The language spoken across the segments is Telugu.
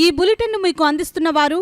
ఈ బులెటిన్ మీకు అందిస్తున్న వారు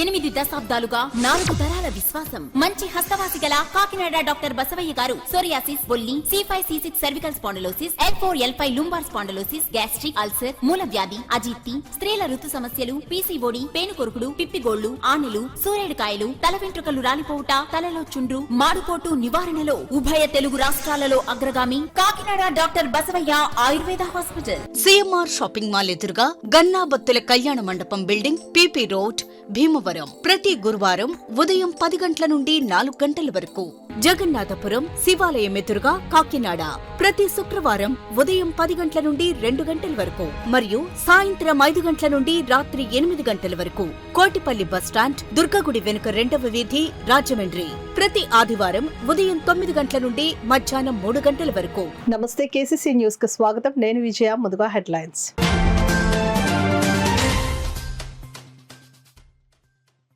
8 దశాబ్దాలుగా 4 తరాల విశ్వాసం. మంచి హస్తవాసి గల కాకినాడ డాక్టర్ బసవయ్య గారు సోరియాసిస్, బొల్లి, C5, C6 cervical spondylosis, L4, L5 lumbar spondylosis, gastric ulcer, మూల వ్యాధి, అజీర్తి, స్త్రీల ఋతు సమస్యలు, PCOD, పేనుకొరుకుడు, పిప్పిగోళ్లు, ఆనెలు, సూరేడుకాయలు, తల వెంట్రుకలు రాలిపోవుట, తలలో చుండ్రు, మాడుకోటు నివారణలో ఉభయ తెలుగు రాష్ట్రాలలో అగ్రగామి Kakinada doctor Basavaiah Ayurveda hospital. CMR shopping mall ఎదురుగా గన్నాబత్తుల కళ్యాణ మండపం బిల్డింగ్, PP రోడ్, భీమవరం. ప్రతి గురువారం ఉదయం 10 గంటల నుండి 4 గంటల వరకు. జగన్నాథపురం శివాలయం ఎదురుగా కాకినాడ ప్రతి శుక్రవారం ఉదయం 10 గంటల నుండి 2 గంటల వరకు మరియు సాయంత్రం 5 గంటల నుండి రాత్రి 8 గంటల వరకు. కోటిపల్లి బస్టాండ్, దుర్గగుడి వెనుక 2వ వీధి, రాజమండ్రి. ప్రతి ఆదివారం ఉదయం 9 గంటల నుండి మధ్యాహ్నం 3 గంటల వరకు. నమస్తే, KCC న్యూస్ కు స్వాగతం. నేను విజయ. ముందుగా హెడ్లైన్స్.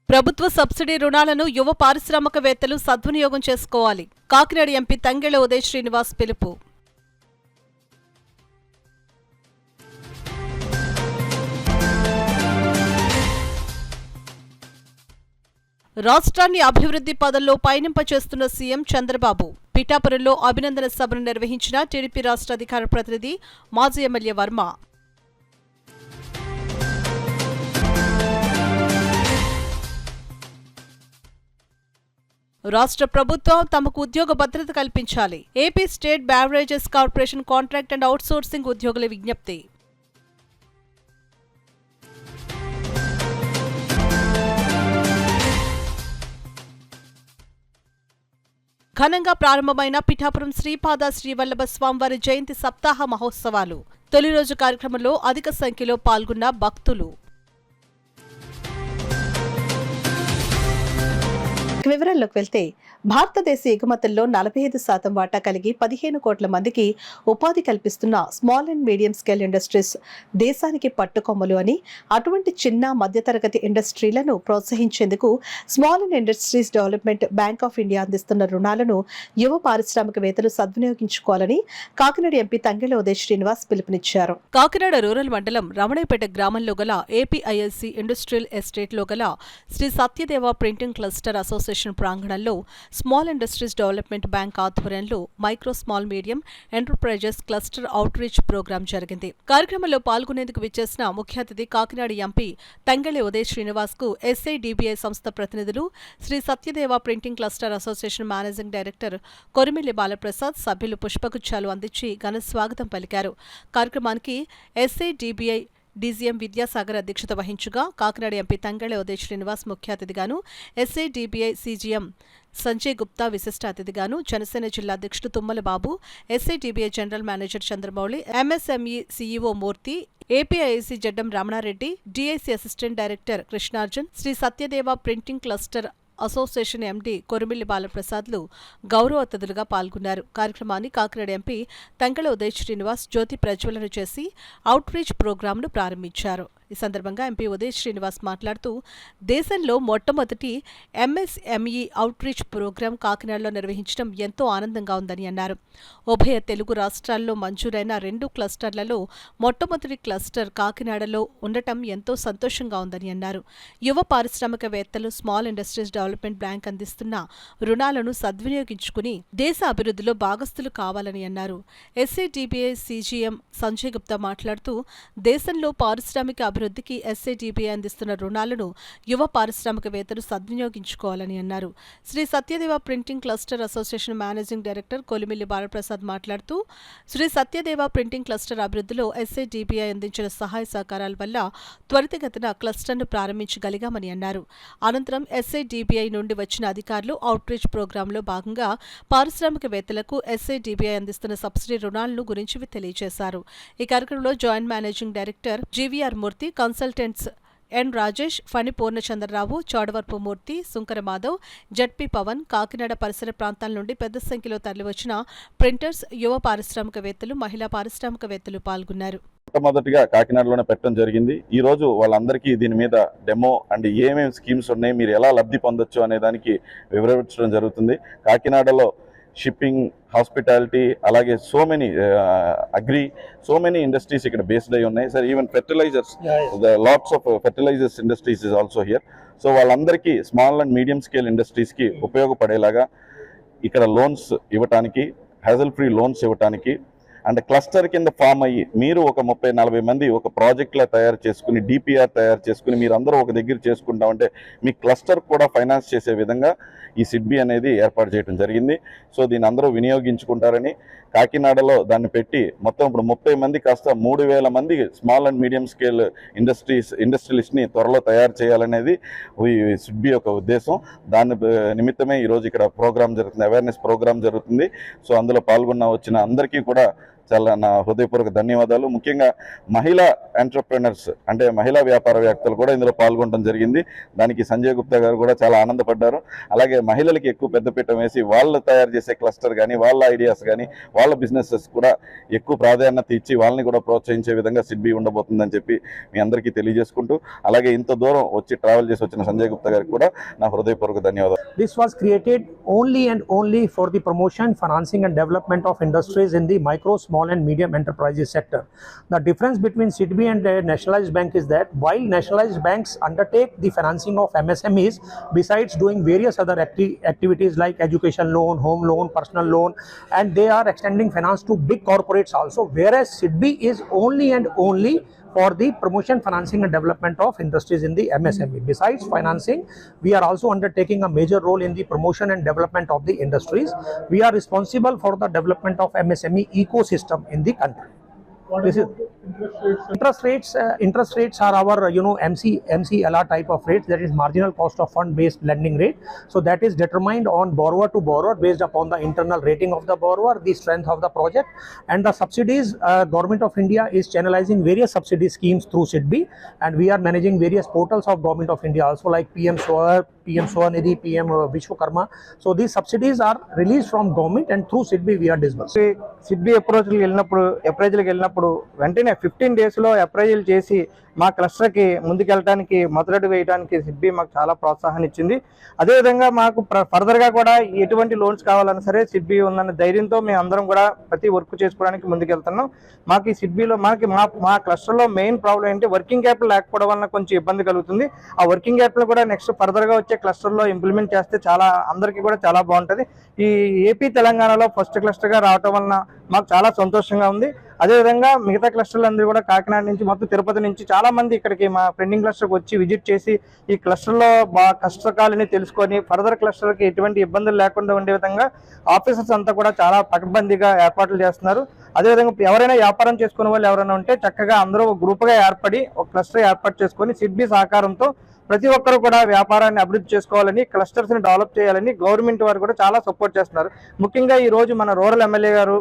ప్రభుత్వ సబ్సిడీ రుణాలను యువ పారిశ్రామికవేత్తలు సద్వినియోగం చేసుకోవాలి. కాకినాడ ఎంపీ తంగెళ్ల ఉదయ్ శ్రీనివాస్ పిలుపు. రాష్ట్రాన్ని అభివృద్ధి పదంలో పయనింపచేస్తున్న సీఎం చంద్రబాబు. పిఠాపురంలో అభినందన సభను నిర్వహించిన టీడీపీ రాష్ట్ర అధికార ప్రతినిధి మాజీ ఎమ్మెల్యే వర్మ. రాష్ట్ర ప్రభుత్వం తమకు ఉద్యోగ భద్రత కల్పించాలి. AP state beverages corporation contract and outsourcing ఉద్యోగుల విజ్ఞప్తి. ఘనంగా ప్రారంభమైన పిఠాపురం శ్రీపాద శ్రీవల్లభ స్వామివారి జయంతి సప్తాహ మహోత్సవాలు. తొలి రోజు కార్యక్రమంలో అధిక సంఖ్యలో పాల్గొన్న భక్తులు. వివరాల్లోకి వెళ్తే, భారతదేశ ఎగుమతుల్లో 45% వాటా కలిగి 15 కోట్ల మందికి ఉపాధి కల్పిస్తున్న small and medium scale industries దేశానికి పట్టుకొమ్మలు అని, అటువంటి చిన్న మధ్యతరగతి ఇండస్ట్రీలను ప్రోత్సహించేందుకు small and industries development bank of India అందిస్తున్న రుణాలను యువ పారిశ్రామికవేత్తలు సద్వినియోగించుకోవాలని కాకినాడ ఎంపీ తంగెళ్ల ఉదయ్ శ్రీనివాస్ పిలుపునిచ్చారు. కాకినాడ రూరల్ మండలం రమణయ్యపేట గ్రామంలో గల APILC ఇండస్ట్రియల్ ఎస్టేట్లో గల Shri Satyadeva printing cluster association ప్రాంగణంలో స్మాల్ ఇండస్ట్రీస్ డెవలప్మెంట్ బ్యాంక్ ఆధ్వర్యంలో micro small medium enterprises cluster outreach programme జరిగింది. కార్యక్రమంలో పాల్గొనేందుకు విచ్చేసిన ముఖ్య అతిథి కాకినాడ ఎంపీ తంగెళ్ల ఉదయ్ శ్రీనివాస్ కు SIDBI సంస్థ ప్రతినిధులు, Shri Satyadeva printing cluster association managing director Korimilli Balaprasad సభ్యులు పుష్పగుచ్చాలు అందించి ఘన స్వాగతం పలికారు. కార్యక్రమానికి SIDBI DGM విద్యాసాగర్ అధ్యక్షత వహించగా, కాకినాడ ఎంపీ తంగెళ్ల ఉదయ్ శ్రీనివాస్ ముఖ్య అతిథిగాను, SIDBI CGM సంజయ్ గుప్తా విశిష్ట అతిథిగాను, జనసేన జిల్లా అధ్యక్షుడు Tummala Babu, SIDBI general manager Chandramouli, MSME CEO Murthy, APIC Jaddam Ramanareddy, DIC assistant director Krishnarjun, Shri Satyadeva printing cluster association MD Korimilli బాలప్రసాద్లు గౌరవ అతిథులుగా పాల్గొన్నారు. కార్యక్రమాన్ని కాకినాడ ఎంపీ తంగెళ్ల ఉదయ్ శ్రీనివాస్ జ్యోతి ప్రజ్వలన చేసి అవుట్ రీచ్ ప్రోగ్రాంను ప్రారంభించారు. ఈ సందర్భంగా ఎంపీ ఉదయ్ శ్రీనివాస్ మాట్లాడుతూ, దేశంలో మొట్టమొదటి MSME అవుట్ రీచ్ ప్రోగ్రాం కాకినాడలో నిర్వహించడం ఎంతో ఆనందంగా ఉందని అన్నారు. ఉభయ తెలుగు రాష్ట్రాల్లో మంజూరైన 2 క్లస్టర్లలో మొట్టమొదటి క్లస్టర్ కాకినాడలో ఉండటం ఎంతో సంతోషంగా ఉందని అన్నారు. యువ పారిశ్రామికవేత్తలు స్మాల్ ఇండస్ట్రీస్ డెవలప్మెంట్ బ్యాంక్ అందిస్తున్న రుణాలను సద్వినియోగించుకుని దేశ అభివృద్ధిలో భాగస్థులు కావాలని అన్నారు. SIDBI CGM సంజయ్ గుప్తా మాట్లాడుతూ, దేశంలో పారిశ్రామిక అభివృద్ధికి SIDBI అందిస్తున్న రుణాలను యువ పారిశ్రామికవేత్తలు సద్వినియోగించుకోవాలని అన్నారు. Shri Satyadeva printing cluster association managing director Kolimilli Balaprasad మాట్లాడుతూ, శ్రీ సత్యదేవ ప్రింటింగ్ క్లస్టర్ అభివృద్ధిలో SIDBI అందించిన సహాయ సహకారాల వల్ల త్వరితగతిన క్లస్టర్ను ప్రారంభించగలిగామని అన్నారు. అనంతరం SIDBI నుండి వచ్చిన అధికారులు అవుట్ రీచ్ ప్రోగ్రాంలో భాగంగా పారిశ్రామికవేత్తలకు SIDBI అందిస్తున్న సబ్సిడీ రుణాలను గురించి తెలియజేశారు. ఈ కార్యక్రమంలో జాయింట్ మేనేజింగ్ డైరెక్టర్ GVR మూర్తి, కన్సల్టెంట్స్ N రాజేష్, ఫణి పూర్ణచంద్రరావు, చోడవరపు మూర్తి, సుంకర మాధవ్, ZP పవన్, కాకినాడ పరిసర ప్రాంతాల నుండి పెద్ద సంఖ్యలో తరలివచ్చిన ప్రింటర్స్, యువ పారిశ్రామికవేత్తలు, మహిళా పారిశ్రామికవేత్తలు పాల్గొన్నారు. మొట్టమొదటిగా కాకినాడలోనే పెట్టడం జరిగింది. ఈ రోజు వాళ్ళందరికీ దీని మీద డెమో అండ్ ఏమేమి స్కీమ్స్ ఉన్నాయి, మీరు ఎలా లబ్ధి పొందొచ్చు అనే దానికి వివరించడం జరుగుతుంది. కాకినాడలో షిప్పింగ్, హాస్పిటాలిటీ, అలాగే so many agri, so many industries ఇక్కడ బేస్డ్ అయి ఉన్నాయి sir. Even fertilisers, lots of fertilisers industries is also here. So వాళ్ళందరికీ స్మాల్ అండ్ మీడియం స్కేల్ ఇండస్ట్రీస్కి ఉపయోగపడేలాగా ఇక్కడ లోన్స్ ఇవ్వటానికి, హ్యాజల్ ఫ్రీ లోన్స్ ఇవ్వటానికి, అండ్ క్లస్టర్ కింద ఫామ్ అయ్యి మీరు ఒక 30-40 మంది ఒక ప్రాజెక్ట్లా తయారు చేసుకుని, డిపిఆర్ తయారు చేసుకుని మీరు అందరూ ఒక దగ్గర చేసుకుంటామంటే మీ క్లస్టర్ కూడా ఫైనాన్స్ చేసే విధంగా ఈ సిడ్బీ అనేది ఏర్పాటు చేయడం జరిగింది. సో దీన్ని అందరూ వినియోగించుకుంటారని కాకినాడలో దాన్ని పెట్టి మొత్తం ఇప్పుడు 30 మంది కాస్త 3000 మంది స్మాల్ అండ్ మీడియం స్కేల్ ఇండస్ట్రియలిస్ట్ని త్వరలో తయారు చేయాలనేది ఈ సిడ్బీ యొక్క ఉద్దేశం. దాని నిమిత్తమే ఈరోజు ఇక్కడ ప్రోగ్రామ్ జరుగుతుంది, అవేర్నెస్ ప్రోగ్రామ్ జరుగుతుంది. సో అందులో వచ్చిన అందరికీ కూడా చాలా నా హృదయపూర్వక ధన్యవాదాలు. ముఖ్యంగా మహిళా ఎంటర్ప్రెనర్స్ అంటే మహిళా వ్యాపారవేత్తలు కూడా ఇందులో పాల్గొనడం జరిగింది. దానికి సంజయ్ గుప్తా గారు కూడా చాలా ఆనందపడ్డారు. అలాగే మహిళలకి ఎక్కువ పెద్దపీట వేసి వాళ్ళు తయారు చేసే క్లస్టర్ కానీ, వాళ్ళ ఐడియాస్ కానీ, వాళ్ళ బిజినెసెస్ కూడా ఎక్కువ ప్రాధాన్యత ఇచ్చి వాళ్ళని కూడా ప్రోత్సహించే విధంగా సిడ్బీ ఉండబోతుందని చెప్పి మీ అందరికీ తెలియజేసుకుంటూ, అలాగే ఇంత దూరం వచ్చి ట్రావెల్ చేసి వచ్చిన సంజయ్ గుప్తా గారికి కూడా నా హృదయపూర్వక ధన్యవాదాలు. This was created only and only for the promotion, financing and development of industries in the micro, small and medium enterprises sector. The difference between SIDBI and a nationalized bank is that while nationalized banks undertake the financing of MSMEs, besides doing various other activities like education loan, home loan, personal loan, and they are extending finance to big corporates also, whereas SIDBI is only and only for the promotion, financing and development of industries in the MSME. Besides financing, we are also undertaking a major role in the promotion and development of the industries. We are responsible for the development of MSME ecosystem in the country. This is interest rates are our MCLR type of rates, that is marginal cost of fund based lending rate. So that is determined on borrower to borrower based upon the internal rating of the borrower, the strength of the project, and the subsidies. Government of India is channelizing various subsidy schemes through SIDBI, and we are managing various portals of Government of India also, like PM Swanidhi, PM Vishwakarma. So these subsidies are released from government and through SIDBI we are disbursing. SIDBI అప్రోచ్కి వెళ్ళినప్పుడు వెంటనే 15 డేస్లో అప్రైజల్ చేసి మా క్లస్టర్కి ముందుకెళ్ళడానికి, మొదలెడు వేయడానికి సిడ్బీ మాకు చాలా ప్రోత్సాహాన్ని ఇచ్చింది. అదేవిధంగా మాకు ఫర్దర్గా కూడా ఎటువంటి లోన్స్ కావాలన్నా సరే సిడ్బీ ఉందన్న ధైర్యంతో మేము అందరం కూడా ప్రతి వర్క్ చేసుకోవడానికి ముందుకెళ్తున్నాం. మాకు ఈ సిడ్బీలో మా క్లస్టర్లో మెయిన్ ప్రాబ్లం ఏంటి, వర్కింగ్ క్యాపిటల్ లేకపోవడం వల్ల కొంచెం ఇబ్బంది కలుగుతుంది. ఆ వర్కింగ్ క్యాపిటల్ కూడా నెక్స్ట్ ఫర్దర్గా వచ్చే క్లస్టర్లో ఇంప్లిమెంట్ చేస్తే అందరికీ కూడా చాలా బాగుంటుంది. ఈ ఏపీ తెలంగాణలో ఫస్ట్ క్లస్టర్గా రావటం వలన మాకు చాలా సంతోషంగా ఉంది. అదేవిధంగా మిగతా క్లస్టర్లు అందరూ కూడా కాకినాడ నుంచి, మొత్తం తిరుపతి నుంచి చాలా మంది ఇక్కడికి మా ఫ్రెండింగ్ క్లస్టర్కి వచ్చి విజిట్ చేసి ఈ క్లస్టర్లో కష్టకాలని తెలుసుకొని ఫర్దర్ క్లస్టర్కి ఎటువంటి ఇబ్బందులు లేకుండా ఉండే విధంగా ఆఫీసర్స్ అంతా కూడా చాలా పకడ్బందీగా ఏర్పాట్లు చేస్తున్నారు. అదేవిధంగా ఎవరైనా వ్యాపారం చేసుకునే వాళ్ళు ఎవరైనా ఉంటే చక్కగా అందరూ గ్రూప్గా ఏర్పడి ఒక క్లస్టర్ ఏర్పాటు చేసుకొని సిడ్బీ సహకారంతో ప్రతి ఒక్కరు కూడా వ్యాపారాన్ని అభివృద్ధి చేసుకోవాలని, క్లస్టర్స్ని డెవలప్ చేయాలని గవర్నమెంట్ వారు కూడా చాలా సపోర్ట్ చేస్తున్నారు. ముఖ్యంగా ఈ రోజు మన రూరల్ ఎమ్మెల్యే గారు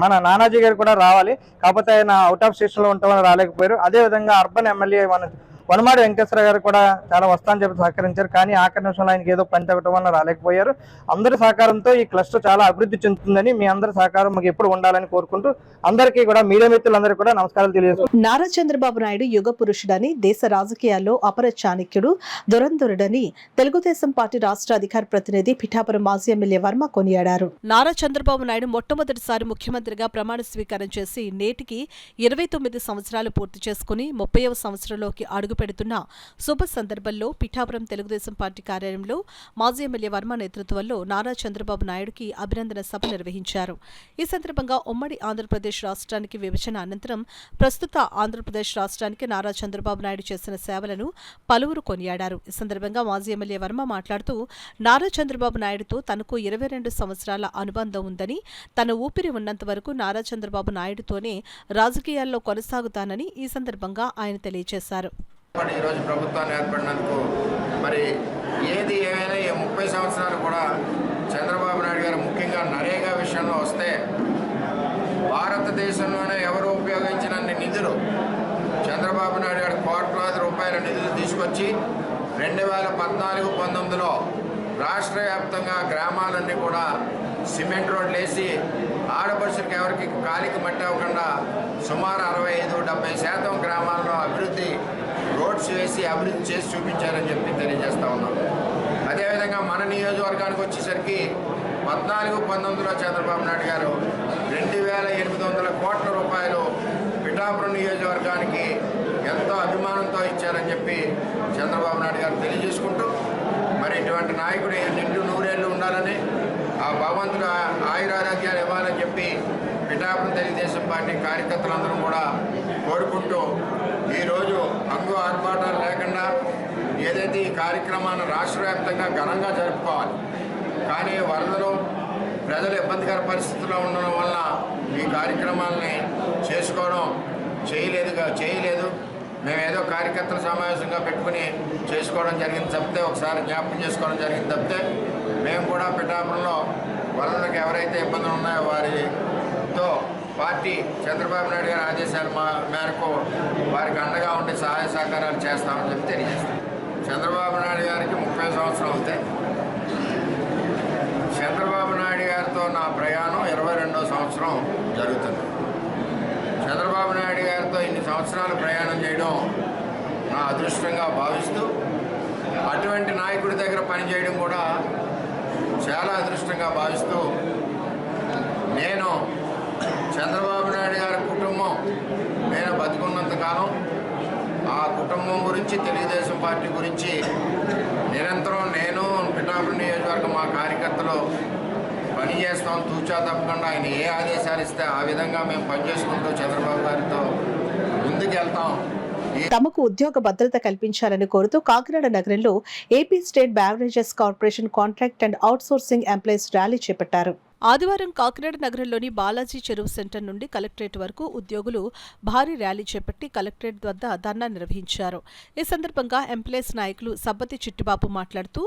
మన నానాజీ గారు కూడా రావాలి, కాకపోతే ఆయన అవుట్ ఆఫ్ స్టేషన్లో ఉంటామని రాలేకపోయారు. అదేవిధంగా అర్బన్ ఎమ్మెల్యే వనమాడి వెంకటేశ్వర గారు కూడా చాలా వస్తానని చెప్పి సహకరించారు, కానీ ఆఖరి నిమిషంలో ఆయనకి ఏదో పని తగ్గడం వల్ల రాలేకపోయారు. అందరి సహకారంతో ఈ క్లస్టర్ చాలా అభివృద్ధి చెందుతుందని, మీ అందరి సహకారం మాకు ఎప్పుడు ఉండాలని కోరుకుంటూ అందరికీ కూడా మీడియా మిత్రులందరికీ కూడా నమస్కారాలు తెలియజేస్తున్నాను. నారా చంద్రబాబు నాయుడు యుగ పురుషుడని, దేశ రాజకీయాల్లో అపర చాణక్యుడు, దురంధరుడని తెలుగుదేశం పార్టీ రాష్ట్ర అధికార ప్రతినిధి పిఠాపురం మాజీ ఎమ్మెల్యే వర్మ కొనియాడారు. నారా చంద్రబాబు నాయుడు మొట్టమొదటిసారి ముఖ్యమంత్రిగా ప్రమాణ స్వీకారం చేసి నేటికి 29 సంవత్సరాలు పూర్తి చేసుకుని 30వ సంవత్సరంలోకి అడుగుపెడుతున్న శుభ సందర్భంలో పిఠాపురం తెలుగుదేశం పార్టీ కార్యాలయంలో మాజీ ఎమ్మెల్యే వర్మ నేతృత్వంలో నారా చంద్రబాబు నాయుడుకి అభినందన సభ నిర్వహించారు. ఈ సందర్భంగా ఉమ్మడి ఆంధ్రప్రదేశ్ రాష్ట్రానికి విభజన అనంతరం ప్రస్తుత ఆంధ్రప్రదేశ్ రాష్ట్రానికి నారా చంద్రబాబు నాయుడు చేసిన సేవలను పలువురు కొనియాడారు. ఈ సందర్భంగా మాజీ ఎమ్మెల్యే వర్మ మాట్లాడుతూ నారా చంద్రబాబు నాయుడుతో తనకు 22 సంవత్సరాల అనుబంధం ఉందని, తన ఊపిరి ఉన్నంత వరకు నారా చంద్రబాబు నాయుడుతోనే రాజకీయాల్లో కొనసాగుతానని ఈ సందర్భంగా ఆయన తెలియజేశారు. ఈరోజు ప్రభుత్వాన్ని ఏర్పడినందుకు మరి ఏది ఏమైనా ఈ 30 సంవత్సరాలు కూడా చంద్రబాబు నాయుడు గారు ముఖ్యంగా నరేగా విషయంలో వస్తే భారతదేశంలోనే ఎవరు ఉపయోగించినన్ని నిధులు చంద్రబాబు నాయుడు గారు కోట్లాది రూపాయల నిధులు తీసుకొచ్చి 2014-19లో రాష్ట్ర వ్యాప్తంగా గ్రామాలన్నీ కూడా సిమెంట్ రోడ్లు వేసి ఆడపడుచులకు ఎవరికి కాలికి మట్టి అవ్వకుండా సుమారు 65-70% గ్రామాల్లో అభివృద్ధి రోడ్స్ వేసి అభివృద్ధి చేసి చూపించారని చెప్పి తెలియజేస్తూ ఉన్నాం. అదేవిధంగా మన నియోజకవర్గానికి వచ్చేసరికి 14-19లో చంద్రబాబు నాయుడు గారు 2,800 కోట్ల రూపాయలు పిఠాపురం నియోజకవర్గానికి ఎంతో అభిమానంతో ఇచ్చారని చెప్పి చంద్రబాబు నాయుడు గారు తెలియజేసుకుంటూ, మరి ఇటువంటి నాయకుడు నిండు నూరేళ్లు ఉండాలని, ఆ భగవంతుడు ఆయురారోగ్యాలు ఇవ్వాలని చెప్పి పిఠాపురం తెలుగుదేశం పార్టీ కార్యకర్తలందరూ కూడా కోరుకుంటూ, ఈరోజు హంగు ఆర్భాటాలు లేకుండా ఏదైతే ఈ కార్యక్రమాన్ని రాష్ట్ర వ్యాప్తంగా ఘనంగా జరుపుకోవాలి, కానీ వరదలు ప్రజలు ఇబ్బందికర పరిస్థితుల్లో ఉండడం వల్ల ఈ కార్యక్రమాలని చేసుకోవడం చేయలేదు. మేము ఏదో కార్యకర్తల సమావేశంగా పెట్టుకుని చేసుకోవడం జరిగింది తప్పితే, ఒకసారి జ్ఞాపకం చేసుకోవడం జరిగింది తప్పితే, మేము కూడా పిఠాపురంలో వరదలకు ఎవరైతే ఇబ్బందులు ఉన్నాయో వారితో పార్టీ చంద్రబాబు నాయుడు గారి ఆదేశాల మేరకు వారికి అండగా ఉండే సహాయ సహకారాలు చేస్తామని చెప్పి తెలియజేస్తాం. చంద్రబాబు నాయుడు గారికి 30 సంవత్సరాలు అవుతాయి. చంద్రబాబు నాయుడు గారితో నా ప్రయాణం 22వ సంవత్సరం జరుగుతుంది. చంద్రబాబు నాయుడు గారితో ఇన్ని సంవత్సరాలు ప్రయాణం చేయడం నా అదృష్టంగా భావిస్తూ, అటువంటి నాయకుడి దగ్గర పనిచేయడం కూడా చాలా అదృష్టంగా భావిస్తూ, నేను చంద్రబాబు నాయుడు గారి కుటుంబం నేను బతికున్నంతకాలం ఆ కుటుంబం గురించి, తెలుగుదేశం పార్టీ గురించి నిరంతరం నేను పిఠాపురం నియోజకవర్గం మా కార్యకర్తలు పనిచేస్తాం. తూచా తప్పకుండా ఆయన ఏ ఆదేశాలు ఇస్తే ఆ విధంగా మేము పనిచేసుకుంటూ చంద్రబాబు గారితో ముందుకెళ్తాం. తమకు ఉద్యోగ భద్రత కల్పించాలని కోరుతూ కాకినాడ నగరంలో AP state beverages corporation contract and outsourcing employees rally చేపట్టారు. ఆదివారం కాకినాడ నగరంలోని బాలాజీ చెరువు సెంటర్ నుండి కలెక్టరేట్ వరకు ఉద్యోగులు భారీ ర్యాలీ చేపట్టి కలెక్టరేట్ వద్ద ధర్నా నిర్వహించారు. ఈ సందర్భంగా ఎంప్లాయీస్ నాయకులు సబ్బతి చిట్టిబాబు మాట్లాడుతూ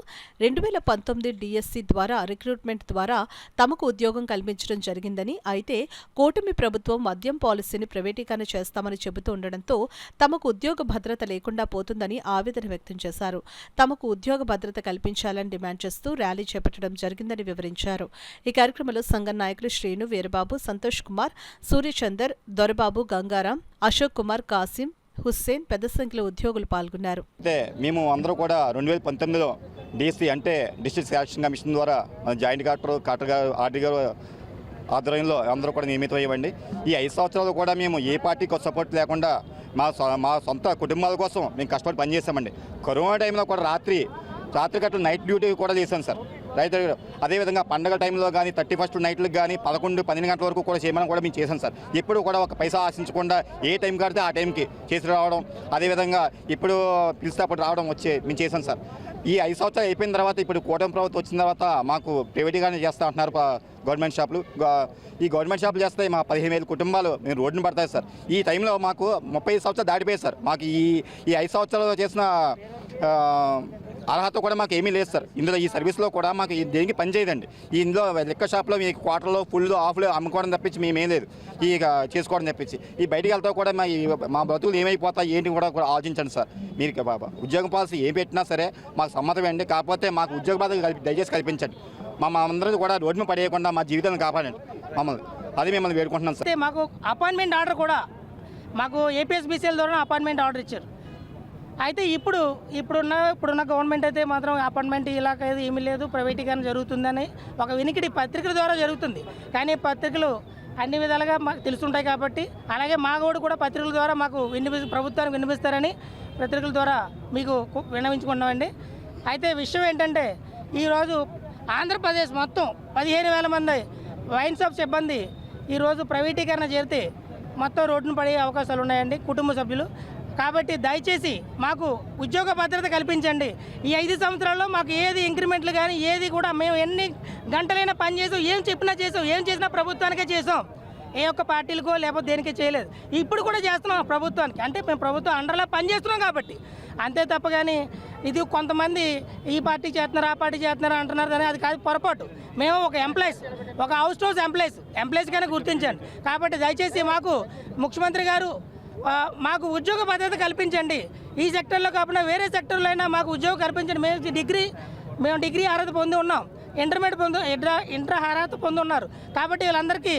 2019 డిఎస్సి ద్వారా రిక్రూట్మెంట్ ద్వారా తమకు ఉద్యోగం కల్పించడం జరిగిందని, అయితే కూటమి ప్రభుత్వం మద్యం పాలసీని ప్రైవేటీకరణ చేస్తామని చెబుతూ ఉండడంతో తమకు ఉద్యోగ భద్రత లేకుండా పోతుందని ఆవేదన వ్యక్తం చేశారు. తమకు ఉద్యోగ భద్రత కల్పించాలని డిమాండ్ చేస్తూ ర్యాలీ చేపట్టడం జరిగిందని వివరించారు. ఈ కార్యక్రమంలో సంఘం నాయకులు శ్రీను, వీరబాబు, సంతోష్ కుమార్, సూర్యచందర్, దొరబాబు, గంగారాం, అశోక్ కుమార్, కాసిం, హుస్సేన్ పెద్ద సంఖ్యలో ఉద్యోగులు పాల్గొన్నారు. అయితే మేము అందరూ కూడా 2019లో డిఎస్సి అంటే డిస్ట్రిక్ట్ సెలక్షన్ కమిషన్ ద్వారా జాయింట్ కలెక్టర్ ఆర్డీ గారు ఆధ్వర్యంలో అందరూ కూడా నియమితమయ్యండి. ఈ 5 సంవత్సరాలు కూడా మేము ఏ పార్టీకి సపోర్ట్ లేకుండా మా సొంత కుటుంబాల కోసం మేము కష్టపడి పనిచేసామండి. కరోనా టైంలో కూడా రాత్రి గట్ల నైట్ డ్యూటీ కూడా చేశాను సార్. అదేవిధంగా పండగ టైంలో కానీ 31st నైట్లకు కానీ 11-12 గంటల వరకు కూడా చేయమని కూడా మేము చేశాం సార్. ఎప్పుడు కూడా ఒక పైసా ఆశించకుండా ఏ టైం కడితే ఆ టైంకి చేసి రావడం, అదేవిధంగా ఇప్పుడు పిలిస్తే అప్పుడు రావడం మేము చేశాం సార్. ఈ 5 సంవత్సరాలు అయిపోయిన తర్వాత ఇప్పుడు కూటమి ప్రభుత్వం వచ్చిన తర్వాత మాకు ప్రైవేట్గానే చేస్తూ ఉంటున్నారు గవర్నమెంట్ షాపులు. ఈ గవర్నమెంట్ షాపులు చేస్తే మా 15,000 కుటుంబాలు మేము రోడ్డున పడతాయి సార్. ఈ టైంలో మాకు 35 సంవత్సరాలు దాటిపోయాయి సార్. మాకు ఈ 5 సంవత్సరాలు చేసిన అర్హత కూడా మాకు ఏమీ లేదు సార్. ఇందులో ఈ సర్వీస్లో కూడా మాకు దేనికి పని చేయదండి. ఇందులో లెక్క షాప్లో మీకు క్వార్టర్లో ఫుల్ ఆఫ్లో అమ్ముకోవడం తప్పించి మేమేం లేదు, ఈ చేసుకోవడం తప్పించి. ఈ బయటికి వెళ్తా కూడా మా బ్రతుకులు ఏమైపోతాయి ఏంటి కూడా ఆలోచించండి సార్. మీరు ఉద్యోగ పాలసీ ఏం పెట్టినా సరే మాకు సమ్మతమేండి, కాకపోతే మాకు ఉద్యోగ బాధలు దయచేసి కల్పించండి. అందరినీ కూడా రోడ్డు మీద పడేయకుండా మా జీవితాన్ని కాపాడండి మమ్మల్ని. అది మిమ్మల్ని వేడుకుంటున్నాను సార్. మాకు అపాయింట్మెంట్ ఆర్డర్ కూడా మాకు ఏపీఎస్బీసీఎల్ ద్వారా అపాయింట్మెంట్ ఆర్డర్ ఇచ్చారు. అయితే ఇప్పుడున్న గవర్నమెంట్ అయితే మాత్రం అపాయింట్మెంట్ ఇలాగ ఏమీ లేదు, ప్రైవేటీకరణ జరుగుతుందని ఒక వినికిడి పత్రికల ద్వారా జరుగుతుంది. కానీ పత్రికలు అన్ని విధాలుగా మాకు తెలుసుంటాయి కాబట్టి, అలాగే మా కూడా పత్రికల ద్వారా మాకు ప్రభుత్వానికి వినిపిస్తారని పత్రికల ద్వారా మీకు విన్నవించుకున్నామండి. అయితే విషయం ఏంటంటే, ఈరోజు ఆంధ్రప్రదేశ్ మొత్తం 15,000 మంది వైన్ షాప్ సిబ్బంది ఈరోజు ప్రైవేటీకరణ చేరితే మొత్తం రోడ్డును పడే అవకాశాలు ఉన్నాయండి కుటుంబ సభ్యులు. కాబట్టి దయచేసి మాకు ఉద్యోగ భద్రత కల్పించండి. ఈ 5 సంవత్సరాల్లో మాకు ఏది ఇంక్రిమెంట్లు కానీ ఏది కూడా మేము ఎన్ని గంటలైనా పని చేసాం, ఏం చెప్పినా చేసాం, ఏం చేసినా ప్రభుత్వానికే చేసాం, ఏ ఒక్క పార్టీలకో లేకపోతే దేనికే చేయలేదు. ఇప్పుడు కూడా చేస్తున్నాం ప్రభుత్వానికి, అంటే మేము ప్రభుత్వం అండర్లో పనిచేస్తున్నాం కాబట్టి అంతే తప్ప. కానీ ఇది కొంతమంది ఈ పార్టీ చేస్తున్నారు, ఆ పార్టీ చేస్తున్నారు అంటున్నారు కానీ అది కాదు, పొరపాటు. మేము ఒక ఎంప్లాయీస్, ఒక హౌస్ ఎంప్లాయీస్గానే గుర్తించండి. కాబట్టి దయచేసి మాకు ముఖ్యమంత్రి గారు మాకు ఉద్యోగ భద్రత కల్పించండి. ఈ సెక్టర్లో కాకుండా వేరే సెక్టర్లో అయినా మాకు ఉద్యోగం కల్పించండి. మేము డిగ్రీ అర్హత పొంది ఉన్నాం, ఇంటర్మీడియట్ ఇంటర్ అర్హత పొంది ఉన్నారు. కాబట్టి వీళ్ళందరికీ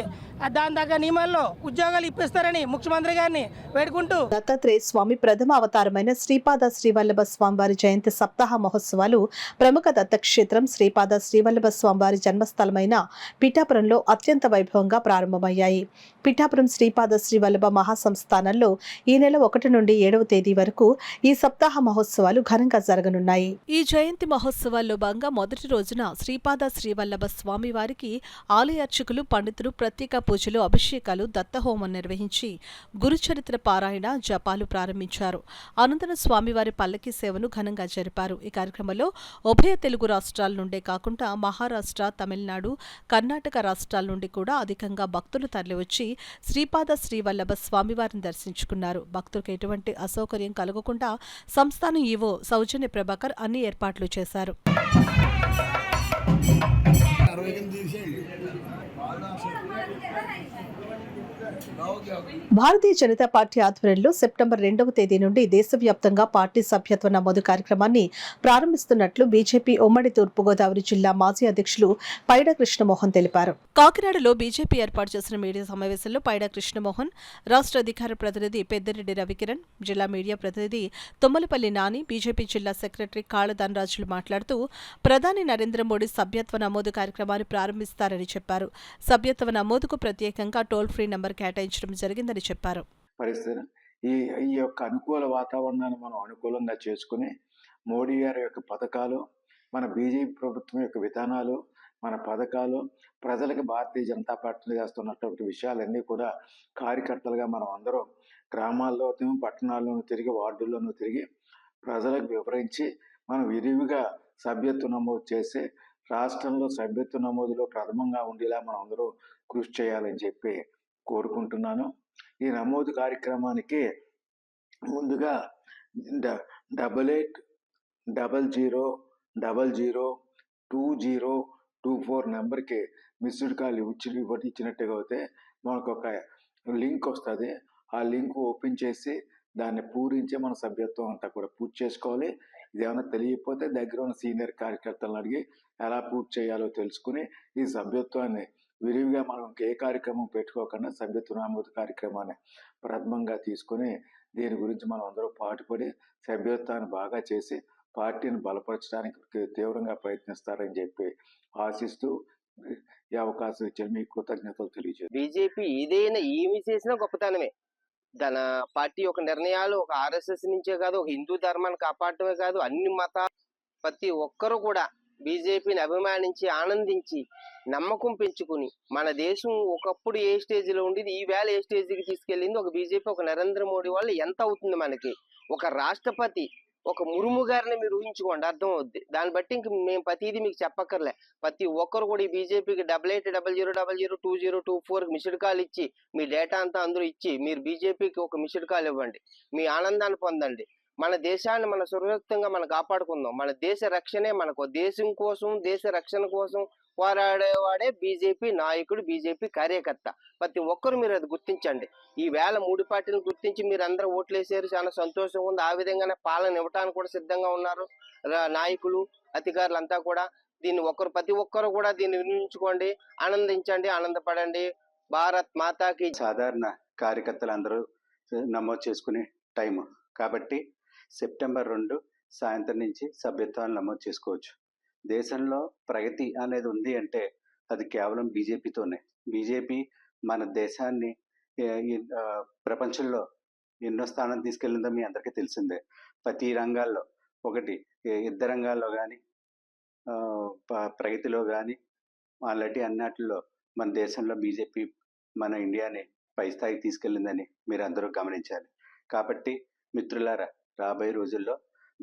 దాని తగ్గ నియమాల్లో ఉద్యోగాలు ఇప్పిస్తారని ముఖ్యమంత్రి గారిని వేడుకుంటూ దత్తాత్రేయ స్వామి ప్రథమ అవతారమైన శ్రీపాద శ్రీవల్లభ స్వామివారి జయంతి సప్తాహ మహోత్సవాలు ప్రముఖ దత్తక్షేత్రం శ్రీపాద శ్రీవల్లభ స్వామివారి జన్మస్థలమైన పిఠాపురంలో అత్యంత వైభవంగా ప్రారంభమయ్యాయి. పిఠాపురం శ్రీపాద శ్రీవల్లభ మహాసంస్థానంలో ఈ నెల 1 నుండి 7వ తేదీ వరకు ఈ సప్తాహ మహోత్సవాలు ఘనంగా జరగనున్నాయి. ఈ జయంతి మహోత్సవాల్లో భాగంగా మొదటి రోజున శ్రీపాద శ్రీవల్లభ స్వామివారికి ఆలయ అర్చకులు పండితులు ప్రత్యేక పూజలు, అభిషేకాలు, దత్తహోమం నిర్వహించి గురుచరిత్ర పారాయణ, జపాలు ప్రారంభించారు. అనంతరం స్వామివారి పల్లకి సేవను ఘనంగా జరిపారు. ఈ కార్యక్రమంలో ఉభయ తెలుగు రాష్ట్రాల నుండే కాకుండా మహారాష్ట్ర, తమిళనాడు, కర్ణాటక రాష్ట్రాల నుండి కూడా అధికంగా భక్తులు తరలివచ్చి శ్రీపాద శ్రీవల్లభ స్వామివారిని దర్శించుకున్నారు. భక్తులకు ఎటువంటి అసౌకర్యం కలగకుండా సంస్థానం ఈవో సౌజన్య ప్రభాకర్ అన్ని ఏర్పాట్లు చేశారు. భారతీయ జనతా పార్టీ ఆధ్వర్యంలో సెప్టెంబర్ 2వ తేదీ నుండి దేశవ్యాప్తంగా పార్టీ సభ్యత్వ నమోదు కార్యక్రమాన్ని ప్రారంభిస్తున్నట్లు బీజేపీ ఉమ్మడి తూర్పుగోదావరి జిల్లా మాజీ అధ్యక్షులు పైడా కృష్ణమోహన్ తెలిపారు. కాకినాడలో బీజేపీ ఏర్పాటు చేసిన మీడియా సమావేశంలో పైడా కృష్ణమోహన్, రాష్ట్ర అధికార ప్రతినిధి పెద్దిరెడ్డి రవికిరణ్, జిల్లా మీడియా ప్రతినిధి తుమ్మలపల్లి నాని, బీజేపీ జిల్లా సెక్రటరీ కాళధనరాజులు మాట్లాడుతూ ప్రధాని నరేంద్ర మోడీ సభ్యత్వ నమోదు కార్యక్రమాన్ని ప్రారంభిస్తారని చెప్పారు. సభ్యత్వ నమోదుకు ప్రత్యేకంగా టోల్ ఫ్రీ నంబర్ కేటాయించడం జరిగిందని చెప్పారు. పరిస్థితి ఈ యొక్క అనుకూల వాతావరణాన్ని మనం అనుకూలంగా చేసుకుని మోడీ గారి యొక్క పథకాలు, మన బీజేపీ ప్రభుత్వం యొక్క విధానాలు, మన పథకాలు ప్రజలకు భారతీయ జనతా పార్టీ చేస్తున్నటువంటి విషయాలన్నీ కూడా కార్యకర్తలుగా మనం అందరం గ్రామాల్లోనూ, పట్టణాల్లోనూ తిరిగి, వార్డుల్లోనూ తిరిగి ప్రజలకు వివరించి మనం విరివిగా సభ్యత్వ నమోదు చేసి రాష్ట్రంలో సభ్యత్వ నమోదులో ప్రథమంగా ఉండేలా మనం అందరూ కృషి చేయాలని చెప్పి కోరుకుంటున్నాను. ఈ నమోదు కార్యక్రమానికి ముందుగా 8800002024 నెంబర్కి మిస్డ్ కాల్ ఇచ్చినట్టుగా అయితే మనకు ఒక లింక్ వస్తుంది. ఆ లింక్ ఓపెన్ చేసి దాన్ని పూరించి మన సభ్యత్వం అంతా కూడా పూర్తి చేసుకోవాలి. ఇదేమైనా తెలియకపోతే దగ్గర ఉన్న సీనియర్ కార్యకర్తలను అడిగి ఎలా పూర్తి చేయాలో తెలుసుకుని ఈ సభ్యత్వాన్ని విరివిగా మనం ఏ కార్యక్రమం పెట్టుకోకుండా సభ్యత్వ నమోదు కార్యక్రమాన్ని ప్రథమంగా తీసుకుని దీని గురించి మనం అందరూ పాటుపడి సభ్యత్వాన్ని బాగా చేసి పార్టీని బలపరచడానికి తీవ్రంగా ప్రయత్నిస్తారని చెప్పి ఆశిస్తూ ఈ అవకాశం ఇచ్చారు. మీకు కృతజ్ఞతలు తెలియజేస్తాను. బీజేపీ ఏదైనా ఏమి చేసినా గొప్పతనమే. తన పార్టీ యొక్క నిర్ణయాలు ఒక ఆర్ఎస్ఎస్ నుంచే కాదు, ఒక హిందూ ధర్మాన్ని కాపాడటమే కాదు, అన్ని మతాలు ప్రతి ఒక్కరూ కూడా బీజేపీని అభిమానించి, ఆనందించి, నమ్మకం పెంచుకుని మన దేశం ఒకప్పుడు ఏ స్టేజ్లో ఉండేది, ఈ వేళ ఏ స్టేజ్కి తీసుకెళ్ళింది ఒక బీజేపీ, ఒక నరేంద్ర మోడీ వాళ్ళు ఎంత అవుతుంది మనకి. ఒక రాష్ట్రపతి, ఒక ముర్ము గారిని మీరు ఊహించుకోండి, అర్థం అవుద్ది. దాన్ని బట్టి ఇంక మేము ప్రతిదీ మీకు చెప్పక్కర్లే. ప్రతి ఒక్కరు కూడా ఈ బీజేపీకి 8800002024 మిస్డ్ కాల్ ఇచ్చి మీ డేటా అంతా అందరూ ఇచ్చి మీరు బీజేపీకి ఒక మిస్డ్ కాల్ ఇవ్వండి. మీ ఆనందాన్ని పొందండి. మన దేశాన్ని మన సురక్షితంగా మనం కాపాడుకుందాం. మన దేశ రక్షణే మనకు. దేశం కోసం, దేశ రక్షణ కోసం పోరాడేవాడే బీజేపీ నాయకుడు, బీజేపీ కార్యకర్త. ప్రతి ఒక్కరు మీరు అది గుర్తించండి. ఈ వేళ 3 పార్టీలు గుర్తించి మీరు అందరూ ఓట్లేసారు, చాలా సంతోషంగా ఉంది. ఆ విధంగానే పాలన ఇవ్వటానికి కూడా సిద్ధంగా ఉన్నారు నాయకులు, అధికారులు అంతా కూడా. దీన్ని ప్రతి ఒక్కరు కూడా దీన్ని వినియోగించుకోండి, ఆనందించండి, ఆనందపడండి. భారత్ మాతాకి. సాధారణ కార్యకర్తలందరూ నమోదు చేసుకునే టైం కాబట్టి సెప్టెంబర్ 2 సాయంత్రం నుంచి సభ్యత్వాన్ని నమోదు చేసుకోవచ్చు. దేశంలో ప్రగతి అనేది ఉంది అంటే అది కేవలం బీజేపీతోనే. బీజేపీ మన దేశాన్ని ప్రపంచంలో ఎన్నో స్థానం తీసుకెళ్ళిందో మీ అందరికీ తెలిసిందే. ప్రతి రంగాల్లో, ఒకటి యుద్ధ రంగాల్లో కానీ, ప్రగతిలో కానీ, అలాంటి అన్నిటిలో మన దేశంలో బీజేపీ మన ఇండియాని పై స్థాయికి తీసుకెళ్ళిందని మీరు అందరూ గమనించాలి. కాబట్టి మిత్రులారా, రాబోయే రోజుల్లో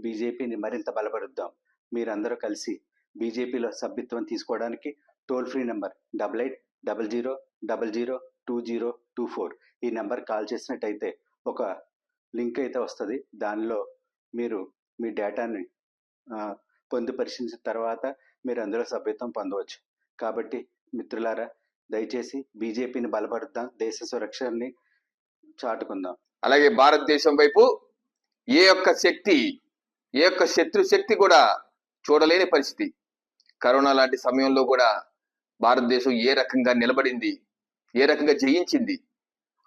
బీజేపీని మరింత బలపరుద్దాం. మీరందరూ కలిసి బీజేపీలో సభ్యత్వం తీసుకోవడానికి టోల్ ఫ్రీ నెంబర్ 8800002024 ఈ నెంబర్ కాల్ చేసినట్టయితే ఒక లింక్ అయితే వస్తుంది. దానిలో మీరు మీ డేటాని పొందుపరిచిన తర్వాత మీరు అందులో సభ్యత్వం పొందవచ్చు. కాబట్టి మిత్రులారా, దయచేసి బీజేపీని బలపరుద్దాం, దేశ సురక్షని చాటుకుందాం. అలాగే భారతదేశం వైపు ఏ ఒక్క శత్రు శక్తి కూడా చూడలేని పరిస్థితి. కరోనా లాంటి సమయంలో కూడా భారతదేశం ఏ రకంగా నిలబడింది, ఏ రకంగా జయించింది,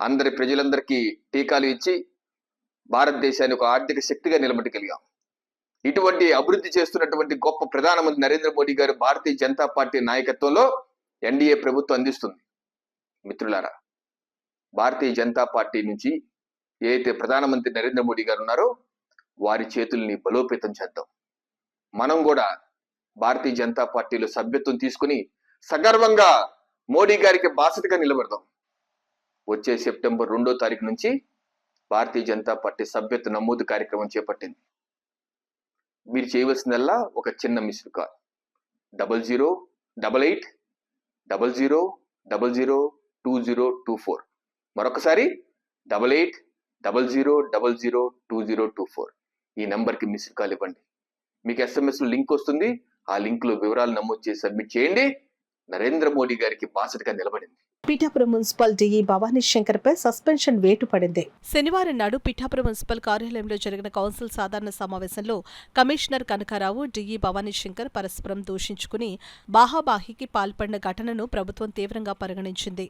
అందరి ప్రజలందరికీ టీకాలు ఇచ్చి భారతదేశాన్ని ఒక ఆర్థిక శక్తిగా నిలబెట్టగలిగాం. ఇటువంటి అభివృద్ధి చేస్తున్నటువంటి గొప్ప ప్రధానమంత్రి నరేంద్ర మోడీ గారు భారతీయ జనతా పార్టీ నాయకత్వంలో ఎన్డీఏ ప్రభుత్వం అందిస్తుంది. మిత్రులారా, భారతీయ జనతా పార్టీ నుంచి ఏదైతే ప్రధానమంత్రి నరేంద్ర మోడీ గారు ఉన్నారో వారి చేతుల్ని బలోపేతం చేద్దాం. మనం కూడా భారతీయ జనతా పార్టీలో సభ్యత్వం తీసుకుని సగర్వంగా మోడీ గారికి బాసటగా నిలబడదాం. వచ్చే సెప్టెంబర్ 2వ తారీఖు నుంచి భారతీయ జనతా పార్టీ సభ్యత్వ నమోదు కార్యక్రమం చేపట్టింది. మీరు చేయవలసిందల్లా ఒక చిన్న మిస్డ్ కాల్ 008800002024. మరొకసారి 8800002024. ఈ నంబర్కి మిస్డ్ కాల్ ఇవ్వండి. మీకు SMS లో లింక్ వస్తుంది. ఆ లింక్ లో వివరాలు నమోదు చేసి సబ్మిట్ చేయండి. నరేంద్ర మోడీ గారికి బాసటగా నిలబడింది. పిఠాపురం మున్సిపల్ డిఈ భవానీ శంకర్ పై సస్పెన్షన్ వేటు పడింది. శనివారం నాడు పిఠాపురం మున్సిపల్ కార్యాలయంలో జరిగిన కౌన్సిల్ సాధారణ సమావేశంలో కమిషనర్ కనకారావు, డిఈ భవానీ శంకర్ పరస్పరం దూషించుకుని బాహాబాహికి పాల్పడిన ఘటనను ప్రభుత్వం తీవ్రంగా పరిగణించింది.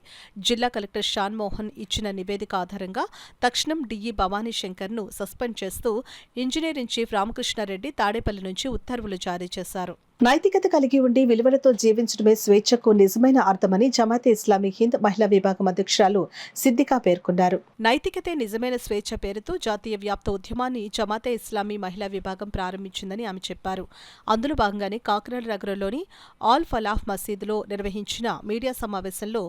జిల్లా కలెక్టర్ షాన్ మోహన్ ఇచ్చిన నివేదిక ఆధారంగా తక్షణం డిఈ భవానీ శంకర్ను సస్పెండ్ చేస్తూ ఇంజనీరింగ్ చీఫ్ రామకృష్ణారెడ్డి తాడేపల్లి నుంచి ఉత్తర్వులు జారీ చేశారు. నైతికత కలిగి ఉండి విలువలతో జీవించడమే స్వేచ్ఛకు నిజమైన అర్థమని జమాతే ఇస్లామీ హింద్ మహిళా విభాగం అధ్యక్షురాలు సిద్దికా పేర్కొన్నారు. నైతికతే నిజమైన స్వేచ్ఛ పేరుతో జాతీయ వ్యాప్త ఉద్యమాన్ని జమాతే ఇస్లామీ మహిళా విభాగం ప్రారంభించిందని ఆమె చెప్పారు. అందులో భాగంగానే కాకినాడ నగరంలోని ఆల్ ఫలాహ్ మసీదులో నిర్వహించిన మీడియా సమావేశంలో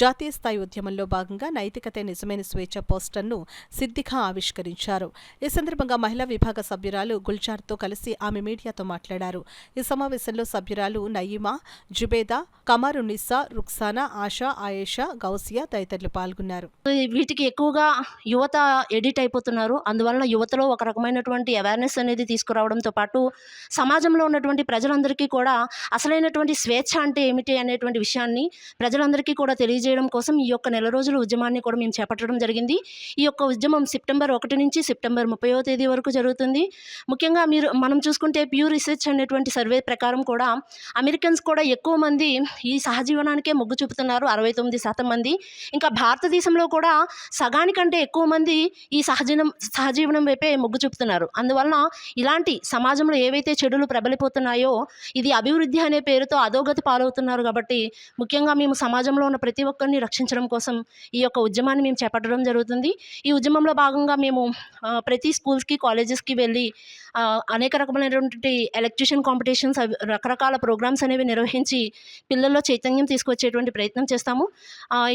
జాతీయ స్థాయి ఉద్యమంలో భాగంగా నైతికతే నిజమైన స్వేచ్ఛ పోస్టర్ను సిద్దికా ఆవిష్కరించారు. ఈ సందర్భంగా మహిళా విభాగ సభ్యురాలు గుల్జార్తో కలిసి ఆమె మీడియాతో మాట్లాడారు. ఈ సమావేశంలో సభ్యురాలు నయీమా, జుబేదా, కమరునిస్సా, రుక్సానా, ఆషా, ఆయేషా, గౌసియా తదితరులు పాల్గొన్నారు. వీటికి ఎక్కువగా యువత ఎడిట్ అయిపోతున్నారు. అందువలన యువతలో ఒక రకమైనటువంటి అవేర్నెస్ అనేది తీసుకురావడంతో పాటు సమాజంలో ఉన్నటువంటి ప్రజలందరికీ కూడా అసలైనటువంటి స్వేచ్ఛ అంటే ఏమిటి అనేటువంటి విషయాన్ని ప్రజలందరికీ కూడా తెలియజేయడం కోసం ఈ యొక్క నెల రోజుల ఉద్యమాన్ని కూడా మేము చేపట్టడం జరిగింది. ఈ యొక్క ఉద్యమం సెప్టెంబర్ 1 నుంచి సెప్టెంబర్ 30వ తేదీ వరకు జరుగుతుంది. ముఖ్యంగా మనం చూసుకుంటే ప్యూ రీసెర్చ్ అనేటువంటి సర్వే ప్రకారం కూడా అమెరికన్స్ కూడా ఎక్కువ మంది ఈ సహజీవనానికే మొగ్గు చూపుతున్నారు, 69% మంది. ఇంకా భారతదేశంలో కూడా సగానికంటే ఎక్కువ మంది ఈ సహజీవనం వైపే మొగ్గు చూపుతున్నారు. అందువలన ఇలాంటి సమాజంలో ఏవైతే చెడులు ప్రబలిపోతున్నాయో ఇది అభివృద్ధి అనే పేరుతో అధోగతి పాలవుతున్నారు. కాబట్టి ముఖ్యంగా మేము సమాజంలో ఉన్న ప్రతి ఒక్కరిని రక్షించడం కోసం ఈ యొక్క ఉద్యమాన్ని మేము చేపట్టడం జరుగుతుంది. ఈ ఉద్యమంలో భాగంగా మేము ప్రతి స్కూల్స్కి, కాలేజెస్కి వెళ్ళి అనేక రకమైనటువంటి ఎలక్ట్రిషియన్ కాంపిటీషన్స్, రకరకాల ప్రోగ్రామ్స్ అనేవి నిర్వహించి పిల్లల్లో చైతన్యం తీసుకొచ్చేటువంటి ప్రయత్నం చేస్తాము.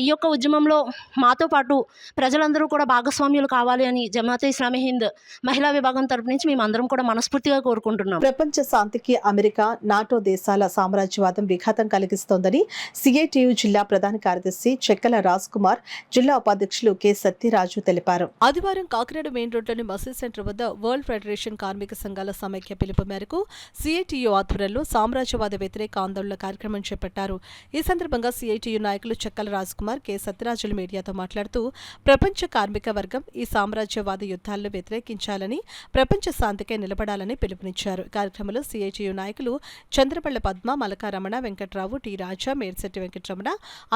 ఈ యొక్క ఉద్యమంలో మాతో పాటు ప్రజలందరూ కూడా భాగస్వామ్యులు కావాలి అని జమాతే ఇస్లామీ హింద్ మహిళా విభాగం తరపు నుంచి మేము అందరం కూడా మనస్ఫూర్తిగా కోరుకుంటున్నాం. ప్రపంచ శాంతికి అమెరికా, నాటో దేశాల సామ్రాజ్యవాదం విఘాతం కలిగిస్తోందని సిఐటియు జిల్లా ప్రధాన కార్యదర్శి చెక్కల రాజ్ కుమార్, జిల్లా ఉపాధ్యక్షులు కె సత్యరాజు తెలిపారు. ఆదివారం కాకినాడ మెయిన్ రోడ్లోని మసీద్ సెంటర్ వద్ద వరల్డ్ ఫెడరేషన్ కార్మిక సంఘాల సమైక్య పిలుపు మేరకు సిఐటియు ఆధ్వర్యంలో సామ్రాజ్యవాద వ్యతిరేక ఆందోళన కార్యక్రమం చేపట్టారు. ఈ సందర్భంగా సిఐటియు నాయకులు చెక్కల రాజ్ కుమార్, కె సత్యరాజులు మీడియాతో మాట్లాడుతూ ప్రపంచ కార్మిక వర్గం ఈ సామ్రాజ్యవాద యుద్ధాలను వ్యతిరేకించాలని, ప్రపంచ శాంతికే నిలబడాలని పిలుపునిచ్చారు. కార్యక్రమంలో సిఐటియు నాయకులు చంద్రబళ్ల పద్మ, మలకా రమణ, వెంకట్రావు, టి రాజా, మేర్శెట్టి వెంకటరమణ,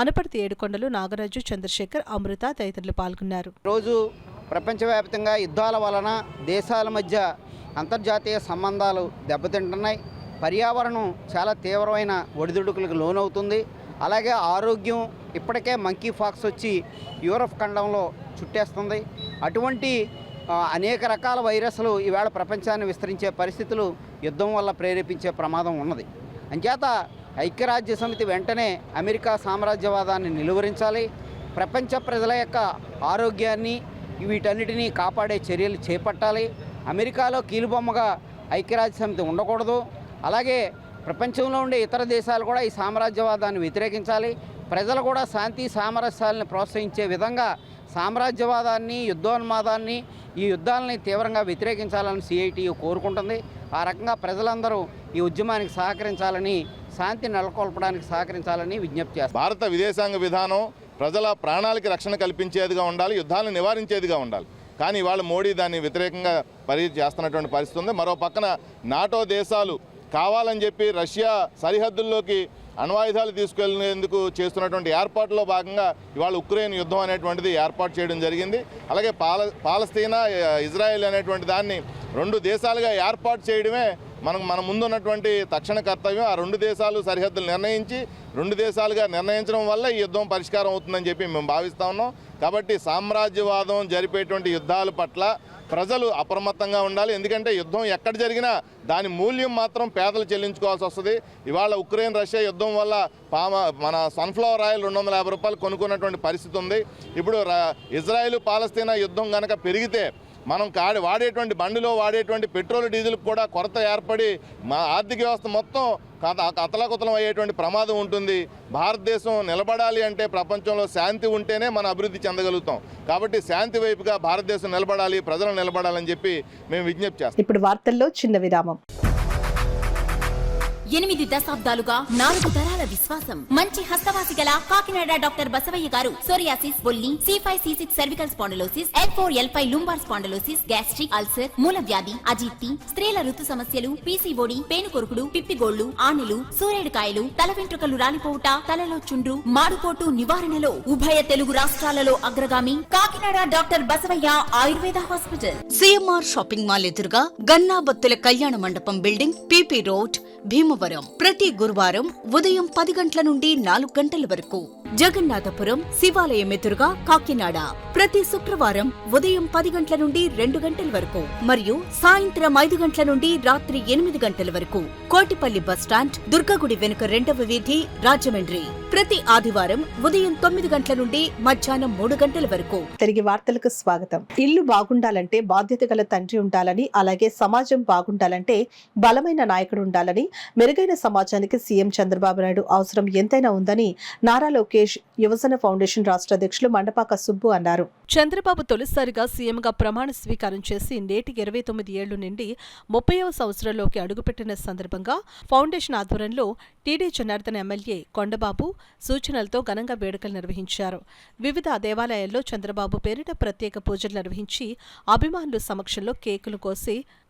అనపర్తి ఏడుకొండలు, నాగరాజు, చంద్రశేఖర్, అమృత తదితరులు పాల్గొన్నారు. రోజు ప్రపంచవ్యాప్తంగా యుద్ధాల వలన దేశాల మధ్య అంతర్జాతీయ సంబంధాలు దెబ్బతింటున్నాయి. పర్యావరణం చాలా తీవ్రమైన ఒడిదుడుకులకు లోనవుతుంది. అలాగే ఆరోగ్యం ఇప్పటికే మంకీ ఫాక్స్ వచ్చి యూరప్ ఖండంలో చుట్టేస్తుంది. అటువంటి అనేక రకాల వైరస్లు ఈవేళ ప్రపంచాన్ని విస్తరించే పరిస్థితులు యుద్ధం వల్ల ప్రేరేపించే ప్రమాదం ఉన్నది. అంచేత ఐక్యరాజ్య సమితి వెంటనే అమెరికా సామ్రాజ్యవాదాన్ని నిలువరించాలి. ప్రపంచ ప్రజల యొక్క ఆరోగ్యాన్ని వీటన్నిటినీ కాపాడే చర్యలు చేపట్టాలి. అమెరికాలో కీలుబొమ్మగా ఐక్యరాజ్య సమితి ఉండకూడదు. అలాగే ప్రపంచంలో ఉండే ఇతర దేశాలు కూడా ఈ సామ్రాజ్యవాదాన్ని వ్యతిరేకించాలి. ప్రజలు కూడా శాంతి సామరస్యాలను ప్రోత్సహించే విధంగా సామ్రాజ్యవాదాన్ని, యుద్ధోన్మాదాన్ని, ఈ యుద్ధాలని తీవ్రంగా వ్యతిరేకించాలని సిఐటియు కోరుకుంటుంది. ఆ రకంగా ప్రజలందరూ ఈ ఉద్యమానికి సహకరించాలని, శాంతి నెలకొల్పడానికి సహకరించాలని విజ్ఞప్తి చేస్తారు. భారత విదేశాంగ విధానం ప్రజల ప్రాణాలకి రక్షణ కల్పించేదిగా ఉండాలి, యుద్ధాలను నివారించేదిగా ఉండాలి. కానీ ఇవాళ మోడీ దాన్ని వ్యతిరేకంగా చేస్తున్నటువంటి పరిస్థితి ఉంది. మరో పక్కన నాటో దేశాలు కావాలని చెప్పి రష్యా సరిహద్దుల్లోకి అణ్వాయుధాలు తీసుకెళ్లేందుకు చేస్తున్నటువంటి ఏర్పాటులో భాగంగా ఇవాళ ఉక్రెయిన్ యుద్ధం అనేటువంటిది ఏర్పాటు చేయడం జరిగింది. అలాగే పాలస్తీనా ఇజ్రాయెల్ అనేటువంటి దాన్ని 2 దేశాలుగా ఏర్పాటు చేయడమే మన ముందున్నటువంటి తక్షణ కర్తవ్యం. ఆ 2 దేశాలు సరిహద్దులు నిర్ణయించి 2 దేశాలుగా నిర్ణయించడం వల్ల ఈ యుద్ధం పరిష్కారం అవుతుందని చెప్పి మేము భావిస్తూ ఉన్నాం. కాబట్టి సామ్రాజ్యవాదం జరిపేటువంటి యుద్ధాల పట్ల ప్రజలు అప్రమత్తంగా ఉండాలి. ఎందుకంటే యుద్ధం ఎక్కడ జరిగినా దాని మూల్యం మాత్రం పేదలు చెల్లించుకోవాల్సి వస్తుంది. ఇవాళ ఉక్రెయిన్ రష్యా యుద్ధం వల్ల మన సన్ఫ్లవర్ ఆయిల్ 250 రూపాయలు కొనుక్కున్నటువంటి పరిస్థితి ఉంది. ఇప్పుడు ఇజ్రాయెల్ పాలస్తీనా యుద్ధం కనుక పెరిగితే మనం వాడేటువంటి బండిలో వాడేటువంటి పెట్రోల్ డీజిల్కి కూడా కొరత ఏర్పడి మా ఆర్థిక వ్యవస్థ మొత్తం అతలాకుతలం అయ్యేటువంటి ప్రమాదం ఉంటుంది. భారతదేశం నిలబడాలి అంటే ప్రపంచంలో శాంతి ఉంటేనే మనం అభివృద్ధి చెందగలుగుతాం. కాబట్టి శాంతి వైపుగా భారతదేశం నిలబడాలి, ప్రజలు నిలబడాలని చెప్పి మేము విజ్ఞప్తి చేస్తాం. ఇప్పుడు వార్తల్లో చిన్న విరామం. 8 దశాబ్దాలుగా 4 తరాల విశ్వాసం. మంచి హస్తవాసి గల కాకినాడ డాక్టర్ బసవయ్య గారు సోరియాసిస్, బొల్లి, C5, C6 cervical spondylosis, L4, L5 lumbar spondylosis, gastric ulcer, మూల వ్యాధి, అజీర్తి, స్త్రీల ఋతు సమస్యలు, PCOD, పేనుకొరుకుడు, పిప్పిగోళ్లు, ఆనెలు, సూరేడుకాయలు, తల వెంట్రుకలు రాలిపోవుట, తలలో చుండ్రు, మాడుకోటు నివారణలో ఉభయ తెలుగు రాష్ట్రాలలో అగ్రగామి Kakinada doctor Basavaiah Ayurveda hospital. CMR shopping mall ఎదురుగా గన్నాబత్తుల కళ్యాణ మండపం బిల్డింగ్, PP రోడ్, భీమవరం. ప్రతి గురువారం ఉదయం 10 గంటల నుండి 4 గంటల వరకు. జగన్నాథపురం శివాలయం ఎదురుగా కాకినాడ ప్రతి శుక్రవారం ఉదయం 10 గంటల నుండి 2 గంటల వరకు మరియు సాయంత్రం 5 గంటల నుండి రాత్రి 8 గంటల వరకు. కోటిపల్లి బస్టాండ్, దుర్గగుడి వెనుక 2వ వీధి, రాజమండ్రి. ప్రతి ఆదివారం ఉదయం 9 గంటల నుండి మధ్యాహ్నం 3 గంటల వరకు. తిరిగి వార్తలకు స్వాగతం. ఇల్లు బాగుండాలంటే బాధ్యత గల తండ్రి ఉండాలని, అలాగే సమాజం బాగుండాలంటే బలమైన నాయకుడు ఉండాలని, మెరుగైన సమాజానికి సీఎం చంద్రబాబు నాయుడు అవసరం ఎంతైనా ఉందని నారా లోకేష్ యువజన ఫౌండేషన్ రాష్ట్ర అధ్యక్షులు మండపాక సుబ్బు అన్నారు. చంద్రబాబు తొలిసారిగా సీఎంగా ప్రమాణ స్వీకారం చేసి నేటికి 29 ఏళ్లు నిండి 30వ సంవత్సరంలోకి అడుగుపెట్టిన సందర్భంగా ఫౌండేషన్ ఆధ్వర్యంలో టీడీ జనార్దన్ ఎమ్మెల్యే కొండబాబు సూచనలతో ఘనంగా వేడుకలు నిర్వహించారు. వివిధ దేవాలయాల్లో చంద్రబాబు పేరిట ప్రత్యేక పూజలు నిర్వహించి అభిమానుల సమక్షంలో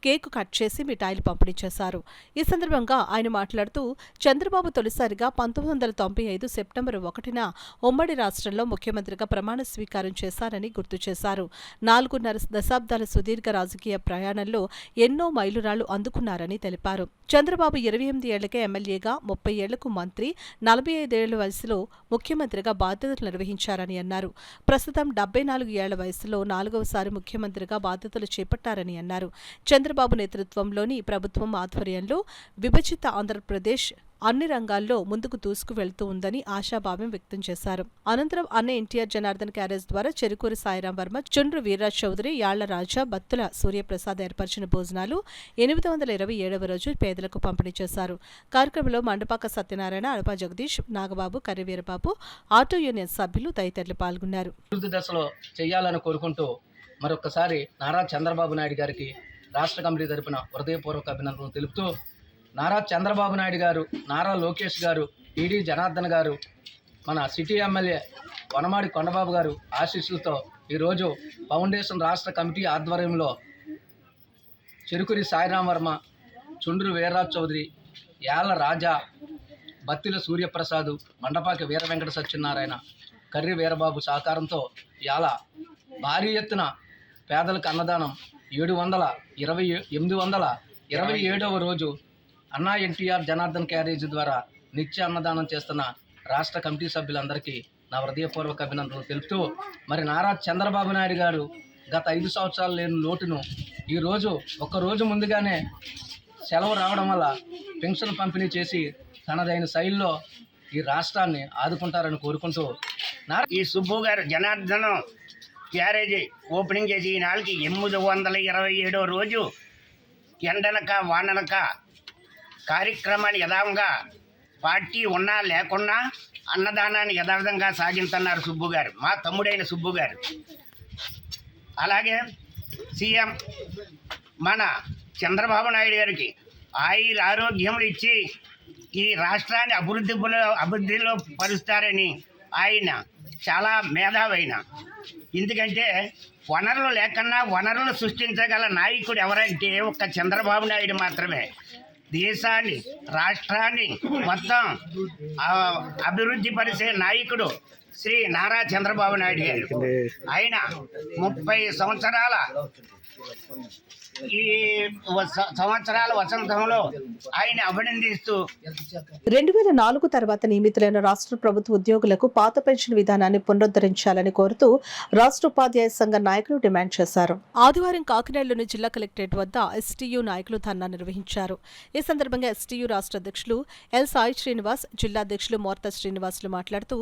కేకు కట్ చేసి మిఠాయిలు పంపిణీ చేశారు. ఈ సందర్భంగా ఆయన మాట్లాడుతూ చంద్రబాబు తొలిసారిగా 1995 సెప్టెంబర్ 1న ఉమ్మడి రాష్ట్రంలో ముఖ్యమంత్రిగా ప్రమాణ స్వీకారం చేశారని గుర్తు చేశారు. 4.5 దశాబ్దాల సుదీర్ఘ రాజకీయ ప్రయాణంలో ఎన్నో మైలురాళ్లు అందుకున్నారని తెలిపారు. చంద్రబాబు 28 ఏళ్లకే ఎమ్మెల్యేగా, 30 ఏళ్లకు మంత్రి, 45 ఏళ్ల వయసులో ముఖ్యమంత్రిగా బాధ్యతలు నిర్వహించారని అన్నారు. ప్రస్తుతం 74 ఏళ్ల వయసులో 4వసారి ముఖ్యమంత్రిగా బాధ్యతలు చేపట్టారని అన్నారు. చంద్రబాబు నేతృత్వంలోని ప్రభుత్వం ఆధ్వర్యంలో విభజిత ఆంధ్రప్రదేశ్ అన్ని రంగాల్లో ముందుకు దూసుకువెళ్తూ ఉందని ఆశాభావం వ్యక్తం చేశారు. అనంతరం అన్న ఎన్టీఆర్ జనార్దన్ క్యారేజ్ ద్వారా చెరుకూరి సాయిరాం వర్మ, చుండ్రు వీర్రాజ్ చౌదరి, యాళ్ల రాజా, బత్తుల సూర్యప్రసాద్ ఏర్పరిచిన భోజనాలు 827వ రోజు పేదలకు పంపిణీ చేశారు. కార్యక్రమంలో మండపాక సత్యనారాయణ, అడపా జగదీష్, నాగబాబు, కర్రివీరబాబు, ఆటో యూనియన్ సభ్యులు తదితరులు పాల్గొన్నారు. అభివృద్ధి దశలో చేయాలని కోరుకుంటూ మరొకసారి నారా చంద్రబాబు నాయుడు గారికి రాష్ట్ర కమిటీ తరపున హృదయపూర్వక అభినందనలు తెలుపుతూ, నారా చంద్రబాబు నాయుడు గారు, నారా లోకేష్ గారు, టీడీ జనార్దన్ గారు, మన సిటీ ఎమ్మెల్యే వనమాడి కొండబాబు గారు ఆశీస్సులతో ఈరోజు ఫౌండేషన్ రాష్ట్ర కమిటీ ఆధ్వర్యంలో చెరుకురి సాయిరాం వర్మ, చుండ్రు వీర్రాజ్ చౌదరి, యాళ్ల రాజా, బత్తిల సూర్యప్రసాద్, మండపాకి వీర వెంకట సత్యనారాయణ, కర్రి వీరబాబు సహకారంతో ఇవాళ భారీ ఎత్తున పేదలకు అన్నదానం 827వ రోజు అన్నా ఎన్టీఆర్ జనార్దన్ క్యారేజీ ద్వారా నిత్య అన్నదానం చేస్తున్న రాష్ట్ర కమిటీ సభ్యులందరికీ నా హృదయపూర్వక అభినందనలు తెలుపుతూ, మరి నారా చంద్రబాబు నాయుడు గారు గత 5 సంవత్సరాలు లేని లోటును ఈరోజు ఒక్కరోజు ముందుగానే సెలవు రావడం వల్ల పెన్షన్ పంపిణీ చేసి తనదైన శైలిలో ఈ రాష్ట్రాన్ని ఆదుకుంటారని కోరుకుంటూ, ఈ సుబ్బు గారు జనార్దన్ క్యారేజీ ఓపెనింగ్ చేసి ఈ నాలుగు 827వ రోజు ఎండనక వాననక కార్యక్రమాన్ని యథావిధంగా పార్టీ ఉన్నా లేకున్నా అన్నదానాన్ని యథావిధంగా సాగిస్తున్నారు సుబ్బు గారు, మా తమ్ముడైన సుబ్బు గారు. అలాగే సీఎం మన చంద్రబాబు నాయుడు గారికి ఆరోగ్యములు ఇచ్చి ఈ రాష్ట్రాన్ని అభివృద్ధిలో పరుస్తారని ఆయన చాలా మేధావైన. ఎందుకంటే వనరులు లేకన్నా వనరులు సృష్టించగల నాయకుడు ఎవరంటే ఒక్క చంద్రబాబు నాయుడు మాత్రమే. దేశాన్ని రాష్ట్రాన్ని మొత్తం అభివృద్ధి పరిచే నాయకుడు శ్రీ నారా చంద్రబాబు నాయుడు గారు. ఆయన 30 సంవత్సరాల ఈ సంవత్సరాల వసంతంలో ఆయన అభినందిస్తూ 2004 తర్వాత నియమితులైన రాష్ట్ర ప్రభుత్వ ఉద్యోగులకు పాత పెన్షన్ విధానాన్ని పునరుద్ధరించాలని కోరుతూ రాష్ట్ర ఉపాధ్యాయ సంఘ నాయకులు డిమాండ్ చేశారు. ఆదివారం కాకినాడలోని జిల్లా కలెక్టరేట్ వద్ద ఎస్టీయూ నాయకులు ధర్నా నిర్వహించారు. ఈ సందర్భంగా ఎస్టీయూ రాష్ట్ర అధ్యక్షులు ఎల్ సాయి శ్రీనివాస్, జిల్లా అధ్యక్షులు మోర్తా శ్రీనివాసులు మాట్లాడుతూ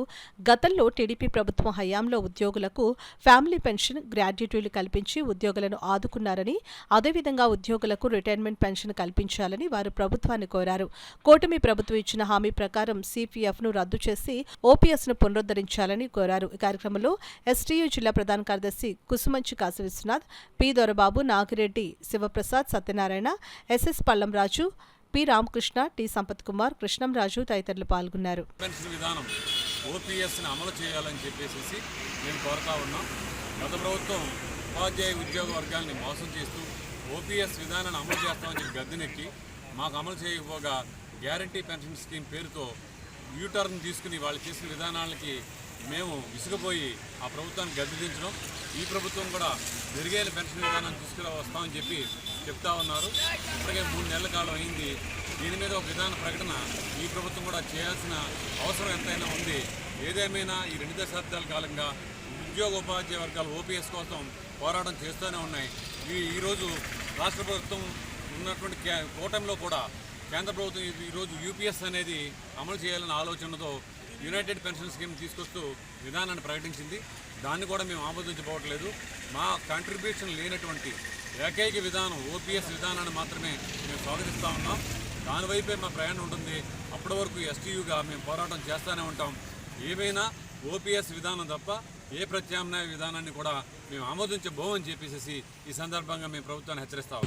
గతంలో టీడీపీ ప్రభుత్వం హయాంలో ఉద్యోగులకు ఫ్యామిలీ పెన్షన్, గ్రాడ్యుటీలు కల్పించి ఉద్యోగులను ఆదుకున్నారని, అదేవిధంగా ఉద్యోగులకు రిటైర్మెంట్ పెన్షన్ కల్పించాలని వారు ప్రభుత్వాన్ని కోరారు. కూటమి ప్రభుత్వం ఇచ్చిన హామీ ప్రకారం సిపిఎఫ్ను రద్దు చేసి ఓపీఎస్ను పునరుద్ధరించాలని కోరారు. ఈ కార్యక్రమంలో ఎస్టీయూ జిల్లా ప్రధాన కార్యదర్శి Kusumanchi Kashi Vishwanath, P Dorababu, Nagireddy Sivaprasad, Satyanarayana, SS Pallamraju, P Ramakrishna, T Sampath Kumar, Krishnamraju తదితరులు పాల్గొన్నారు. పెన్షన్ విధానం ఓపీఎస్ని అమలు చేయాలని చెప్పేసి మేము కోరుతా ఉన్నాం. గత ప్రభుత్వం ఉపాధ్యాయ ఉద్యోగ వర్గాన్ని మోసం చేస్తూ ఓపీఎస్ విధానాన్ని అమలు చేస్తామని చెప్పి గద్దెనెక్కి మాకు అమలు చేయకపోగా గ్యారంటీ పెన్షన్ స్కీమ్ పేరుతో యూటర్న్ తీసుకుని వాళ్ళు చేసిన విధానాలకి మేము విసుగుపోయి ఆ ప్రభుత్వాన్ని గద్దెదించడం, ఈ ప్రభుత్వం కూడా మెరుగైన పెన్షన్ విధానాన్ని వస్తామని చెప్పి చెప్తా ఉన్నారు. ఇప్పటికే 3 నెలల కాలం అయింది. దీని మీద ఒక విధాన ప్రకటన ఈ ప్రభుత్వం కూడా చేయాల్సిన అవసరం ఎంతైనా ఉంది. ఏదేమైనా ఈ 2 దశాబ్దాల కాలంగా ఉద్యోగ ఉపాధ్యాయ వర్గాలు ఓపీఎస్ కోసం పోరాటం చేస్తూనే ఉన్నాయి. ఈరోజు రాష్ట్ర ప్రభుత్వం ఉన్నటువంటి కూటమిలో కూడా కేంద్ర ప్రభుత్వం ఈరోజు యూపీఎస్ అనేది అమలు చేయాలన్న ఆలోచనతో యునైటెడ్ పెన్షన్ స్కీమ్ తీసుకొస్తూ విధానాన్ని ప్రకటించింది. దాన్ని కూడా మేము ఆమోదించబోవట్లేదు. మా కంట్రిబ్యూషన్ లేనటువంటి ఏకైక విధానం ఓపీఎస్ విధానాన్ని మాత్రమే మేము స్వాగతిస్తూ ఉన్నాం. దానివైపే మా ప్రయాణం ఉంటుంది. అప్పటి వరకు ఎస్టీయూగా మేము పోరాటం చేస్తూనే ఉంటాం. ఏమైనా ఓపీఎస్ విధానం తప్ప ఏ ప్రత్యామ్నాయ విధానాన్ని కూడా మేము ఆమోదించబోమని చెప్పేసి ఈ సందర్భంగా మేము ప్రభుత్వాన్ని హెచ్చరిస్తాం.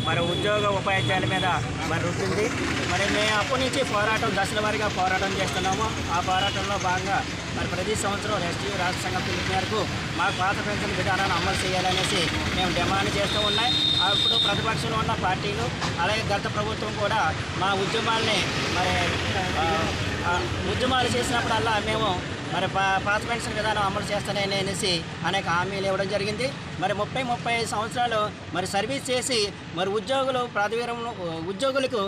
మరి ఉద్యోగ ఉపాధ్యాయుల మీద మరి ఉంటుంది. మరి మేము అప్పటి నుంచి పోరాటం దశల వారీగా పోరాటం చేస్తున్నాము. ఆ పోరాటంలో భాగంగా మరి ప్రతి సంవత్సరం ఎస్టీయూ రాష్ట్ర సంఘం పిలుపు మేరకు మా పాత పెన్షన్ విధానాన్ని అమలు చేయాలనేసి మేము డిమాండ్ చేస్తూ ఉన్నాయి. అప్పుడు ప్రతిపక్షంలో ఉన్న పార్టీలు అలాగే గత ప్రభుత్వం కూడా మా ఉద్యమాల్ని మరి ఉద్యమాలు చేసినప్పుడల్లా మేము మరి పాత పెన్షన్ విధానం అమలు చేస్తానని అనేసి అనేక హామీలు ఇవ్వడం జరిగింది. మరి 35 సంవత్సరాలు మరి సర్వీస్ చేసి మరి ఉద్యోగులకు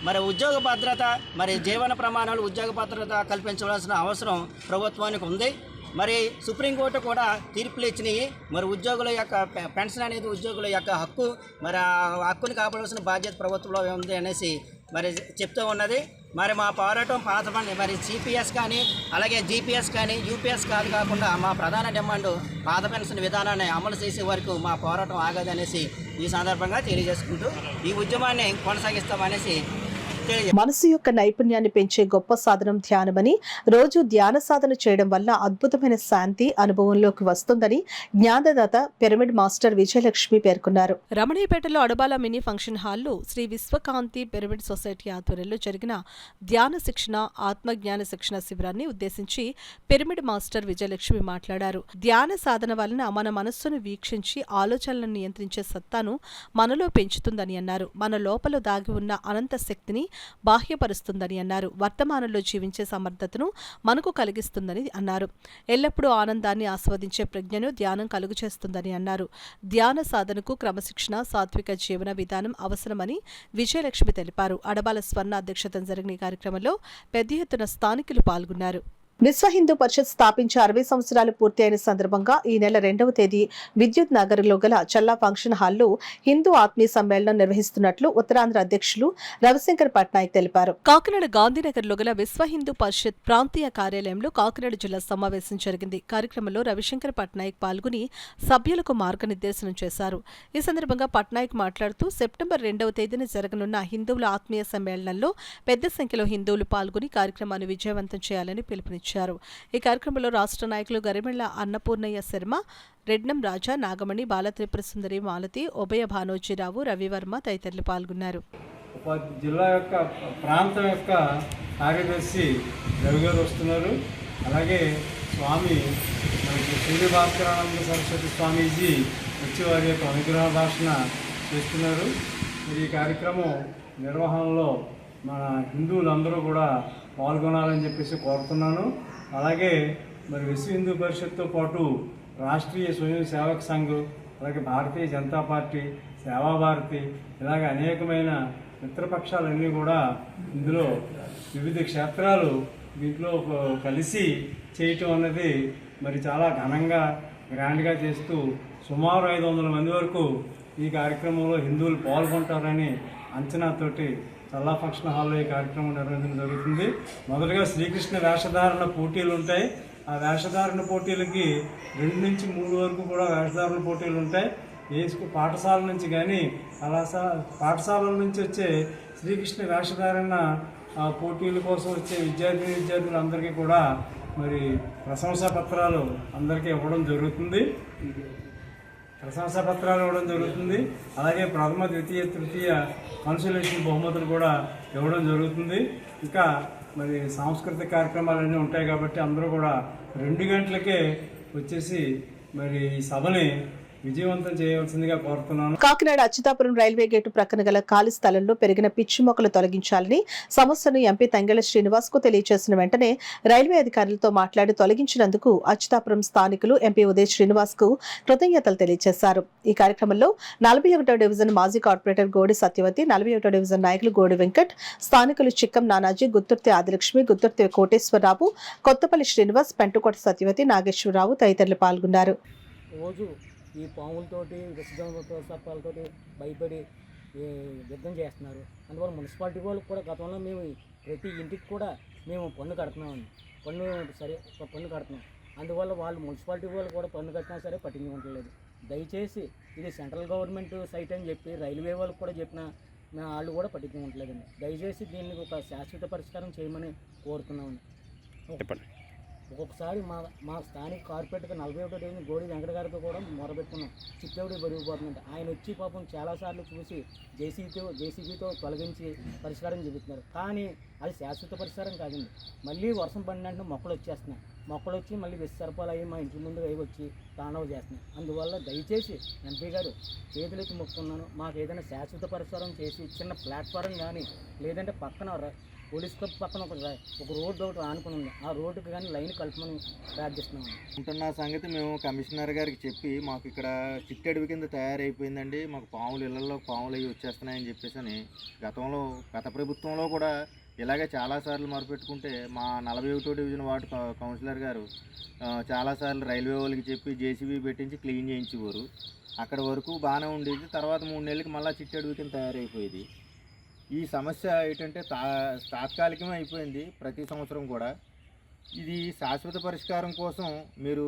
మరి ఉద్యోగ భద్రత, మరి జీవన ప్రమాణాలు, ఉద్యోగ భద్రత కల్పించవలసిన అవసరం ప్రభుత్వానికి ఉంది. మరి సుప్రీంకోర్టు కూడా తీర్పులు ఇచ్చినాయి. మరి ఉద్యోగుల యొక్క పెన్షన్ అనేది ఉద్యోగుల యొక్క హక్కు. మరి ఆ హక్కుని కాపాడాల్సిన బాధ్యత ప్రభుత్వంలో ఉంది అనేసి మరి చెప్తూ ఉన్నది. మరి మా పోరాటం మరి సిపిఎస్ కానీ అలాగే జీపీఎస్ కానీ యూపీఎస్ కాకుండా మా ప్రధాన డిమాండ్ పాత పెన్షన్ విధానాన్ని అమలు చేసే వరకు మా పోరాటం ఆగదనేసి ఈ సందర్భంగా తెలియజేసుకుంటూ ఈ ఉద్యమాన్ని కొనసాగిస్తామనేసి మనసు యొక్క నైపుణ్యాన్ని పెంచే గొప్ప సాధనం ధ్యానమని, రోజు ధ్యాన సాధన చేయడం వల్ల అద్భుతమైన శాంతి అనుభవంలోకి వస్తుందని జ్ఞానదాత పిరమిడ్ మాస్టర్ విజయలక్ష్మి పేర్కొన్నారు. రమణీపేటలో అడబాల మినీ ఫంక్షన్ హాల్లో శ్రీ విశ్వకాంతి పిరమిడ్ సొసైటీ ఆధ్వర్యంలో జరిగిన ధ్యాన శిక్షణ, ఆత్మజ్ఞాన శిక్షణ శిబిరాన్ని ఉద్దేశించి పిరమిడ్ మాస్టర్ విజయలక్ష్మి మాట్లాడారు. ధ్యాన సాధన వలన మన మనస్సును వీక్షించి ఆలోచనలను నియంత్రించే సత్తాను మనలో పెంచుతుందని అన్నారు. మన లోపల దాగి ఉన్న అనంత శక్తిని బాహ్యపరుస్తుందని అన్నారు. వర్తమానంలో జీవించే సమర్థతను మనకు కలిగిస్తుందని అన్నారు. ఎల్లప్పుడూ ఆనందాన్ని ఆస్వాదించే ప్రజ్ఞను ధ్యానం కలుగు చేస్తుందని అన్నారు. ధ్యాన సాధనకు క్రమశిక్షణ, సాత్విక జీవన విధానం అవసరమని విజయలక్ష్మి తెలిపారు. అడబాల స్వర్ణ అధ్యక్షతన జరిగిన ఈ కార్యక్రమంలో పెద్ద ఎత్తున స్థానికులు పాల్గొన్నారు. విశ్వ హిందూ పరిషత్ స్థాపించి 60 సంవత్సరాలు పూర్తి అయిన సందర్భంగా ఈ నెల 2వ తేదీ విద్యుత్ నగర్లో గల చల్లా ఫంక్షన్ హాల్లో హిందూ ఆత్మీయ సమ్మేళనం నిర్వహిస్తున్నట్లు ఉత్తరాంధ్ర అధ్యక్షులు రవిశంకర్ పట్నాయక్ తెలిపారు. కాకినాడ గాంధీనగర్లో గల విశ్వ హిందూ పరిషత్ ప్రాంతీయ కార్యాలయంలో కాకినాడ జిల్లా సమావేశం జరిగింది. కార్యక్రమంలో రవిశంకర్ పట్నాయక్ పాల్గొని సభ్యులకు మార్గనిర్దేశనం చేశారు. ఈ సందర్భంగా పట్నాయక్ మాట్లాడుతూ సెప్టెంబర్ 2వ తేదీన జరగనున్న హిందువుల ఆత్మీయ సమ్మేళనంలో పెద్ద సంఖ్యలో హిందువులు పాల్గొని కార్యక్రమాన్ని విజయవంతం చేయాలని పిలుపునిచ్చారు. ఈ కార్యక్రమంలో రాష్ట్ర నాయకులు గరిమెళ్ల అన్నపూర్ణయ్య శర్మ, రెడ్నం రాజా, నాగమణి, బాలత్రిపుర సుందరి, మాలతి, ఉభయ భానోజీరావు, రవివర్మ తదితరులు పాల్గొన్నారు. జిల్లా యొక్క ప్రాంతం యొక్క కార్యదర్శి రవి గారు వస్తున్నారు. అలాగే స్వామి మనకి శ్రీనివాసరానంద సరస్వతి స్వామీజీ వచ్చి వారి యొక్క అనుగ్రహ భాషణ చేస్తున్నారు. ఈ కార్యక్రమం నిర్వహణలో మన హిందువులందరూ కూడా పాల్గొనాలని చెప్పేసి కోరుతున్నాను. అలాగే మరి విశ్వ హిందూ పరిషత్తో పాటు రాష్ట్రీయ స్వయం సేవక్ సంఘ్, అలాగే భారతీయ జనతా పార్టీ, సేవాభారతి, ఇలాగ అనేకమైన మిత్రపక్షాలన్నీ కూడా ఇందులో వివిధ క్షేత్రాలు దీంట్లో కలిసి చేయటం అన్నది మరి చాలా ఘనంగా గ్రాండ్గా చేస్తూ సుమారు 500 మంది వరకు ఈ కార్యక్రమంలో హిందువులు పాల్గొంటారని అంచనాతోటి చల్లా ఫంక్షన్ హాల్లో ఈ కార్యక్రమం నిర్వహించడం జరుగుతుంది. మొదటగా శ్రీకృష్ణ వేషధారణ పోటీలు ఉంటాయి. ఆ వేషధారణ పోటీలకి 2 నుంచి 3 వరకు కూడా వేషధారణ పోటీలు ఉంటాయి. పాఠశాల నుంచి కానీ పాఠశాలల నుంచి వచ్చే శ్రీకృష్ణ వేషధారణ పోటీల కోసం వచ్చే విద్యార్థులందరికీ కూడా మరి ప్రశంసా పత్రాలు అందరికీ ఇవ్వడం జరుగుతుంది. అలాగే ప్రథమ, ద్వితీయ, తృతీయ కన్సలేషన్ బహుమతులు కూడా ఇవ్వడం జరుగుతుంది. ఇంకా మరి సాంస్కృతిక కార్యక్రమాలన్నీ ఉంటాయి కాబట్టి అందరూ కూడా 2 గంటలకే వచ్చేసి మరి ఈ సభని విజయవంతం చేయవలసిందిగా కోరుతున్నాను. కాకినాడ అచ్యుతాపురం రైల్వే గేటు ప్రక్కన గల ఖాళీ స్థలంలో పెరిగిన పిచ్చి మొక్కలు తొలగించాలని సమస్యను ఎంపీ తంగెళ్ల శ్రీనివాస్ కు తెలియజేసిన వెంటనే రైల్వే అధికారులతో మాట్లాడి తొలగించినందుకు అచ్యుతాపురం స్థానికులు ఎంపీ ఉదయ్ శ్రీనివాస్ కు కృతజ్ఞతలు తెలియజేశారు. ఈ కార్యక్రమంలో 41వ డివిజన్ మాజీ కార్పొరేటర్ గోడి సత్యవతి, 41వ డివిజన్ నాయకులు గోడి వెంకట్, స్థానికులు చిక్కం నానాజీ, గుత్తుర్తి ఆదిలక్ష్మి, గుత్తుర్తి కోటేశ్వరరావు, కొత్తపల్లి శ్రీనివాస్, పెంటుకోట సత్యవతి, నాగేశ్వరరావు తదితరులు పాల్గొన్నారు. ఈ పాములతోటి విషసర్పాలతోటి భయపడి యుద్ధం చేస్తున్నారు. అందువల్ల మున్సిపాలిటీ వాళ్ళకి కూడా గతంలో మేము ప్రతి ఇంటికి కూడా మేము పన్ను కడుతున్నామండి. పన్ను కడుతున్నాం. అందువల్ల వాళ్ళు మున్సిపాలిటీ వాళ్ళు కూడా పన్ను కట్టినా సరే పట్టించుకోవట్లేదు. దయచేసి ఇది సెంట్రల్ గవర్నమెంట్ సైట్ అని చెప్పి రైల్వే వాళ్ళకి కూడా చెప్పిన వాళ్ళు కూడా పట్టించుకోవట్లేదండి. దయచేసి దీనికి ఒక శాశ్వత పరిష్కారం చేయమని కోరుతున్నామండి. చెప్పండి. ఒక్కొక్కసారి మా స్థానిక కార్పొరేట్గా 41వ డివిజన్ గోడి వెంకట గారితో కూడా మొరబెట్టుకున్నాం. చిట్టేవుడి పెరిగిపోతుందంటే ఆయన వచ్చి పాపం చాలాసార్లు చూసి జేసీబీతో తొలగించి పరిష్కారం చెబుతున్నారు. కానీ అది శాశ్వత పరిష్కారం కాదండి. మళ్ళీ వర్షం పడినట్టు మొక్కలు వచ్చేస్తున్నాయి. మొక్కలు వచ్చి మళ్ళీ విసర్పాలు అయ్యి మా ఇంటి ముందు అవి వచ్చి తాండవ చేస్తున్నాయి. అందువల్ల దయచేసి ఎంపీ గారు చేతులెత్తి మొక్కుతున్నాను, మాకు ఏదైనా శాశ్వత పరిష్కారం చేసి చిన్న ప్లాట్ఫారం కానీ లేదంటే పక్కన పోలీస్ క్లబ్ పక్కన ఒక రోడ్డు ఒకటి ఆనుకుని ఉంది, ఆ రోడ్డుకి కానీ లైన్ కలపమని ప్రార్థిస్తున్నాము. ఉంటున్న సంగతి మేము కమిషనర్ గారికి చెప్పి మాకు ఇక్కడ చిట్టెడుగు కింద తయారైపోయిందండి, మాకు పాములు ఇళ్లలో పాములు అవి వచ్చేస్తున్నాయని చెప్పేసి అని గత ప్రభుత్వంలో కూడా ఇలాగే చాలాసార్లు మొరపెట్టుకుంటే మా 41వ డివిజన్ వార్డు కౌన్సిలర్ గారు చాలాసార్లు రైల్వే వాళ్ళకి చెప్పి జేసీబీ పెట్టించి క్లీన్ చేయించేవారు. అక్కడ వరకు బాగానే ఉండేది. తర్వాత 3 నెలలకి మళ్ళీ చిట్టెడుగు కింద తయారైపోయేది. ఈ సమస్య ఏంటంటే తాత్కాలికమే అయిపోయింది. ప్రతి సంవత్సరం కూడా ఇది శాశ్వత పరిష్కారం కోసం మీరు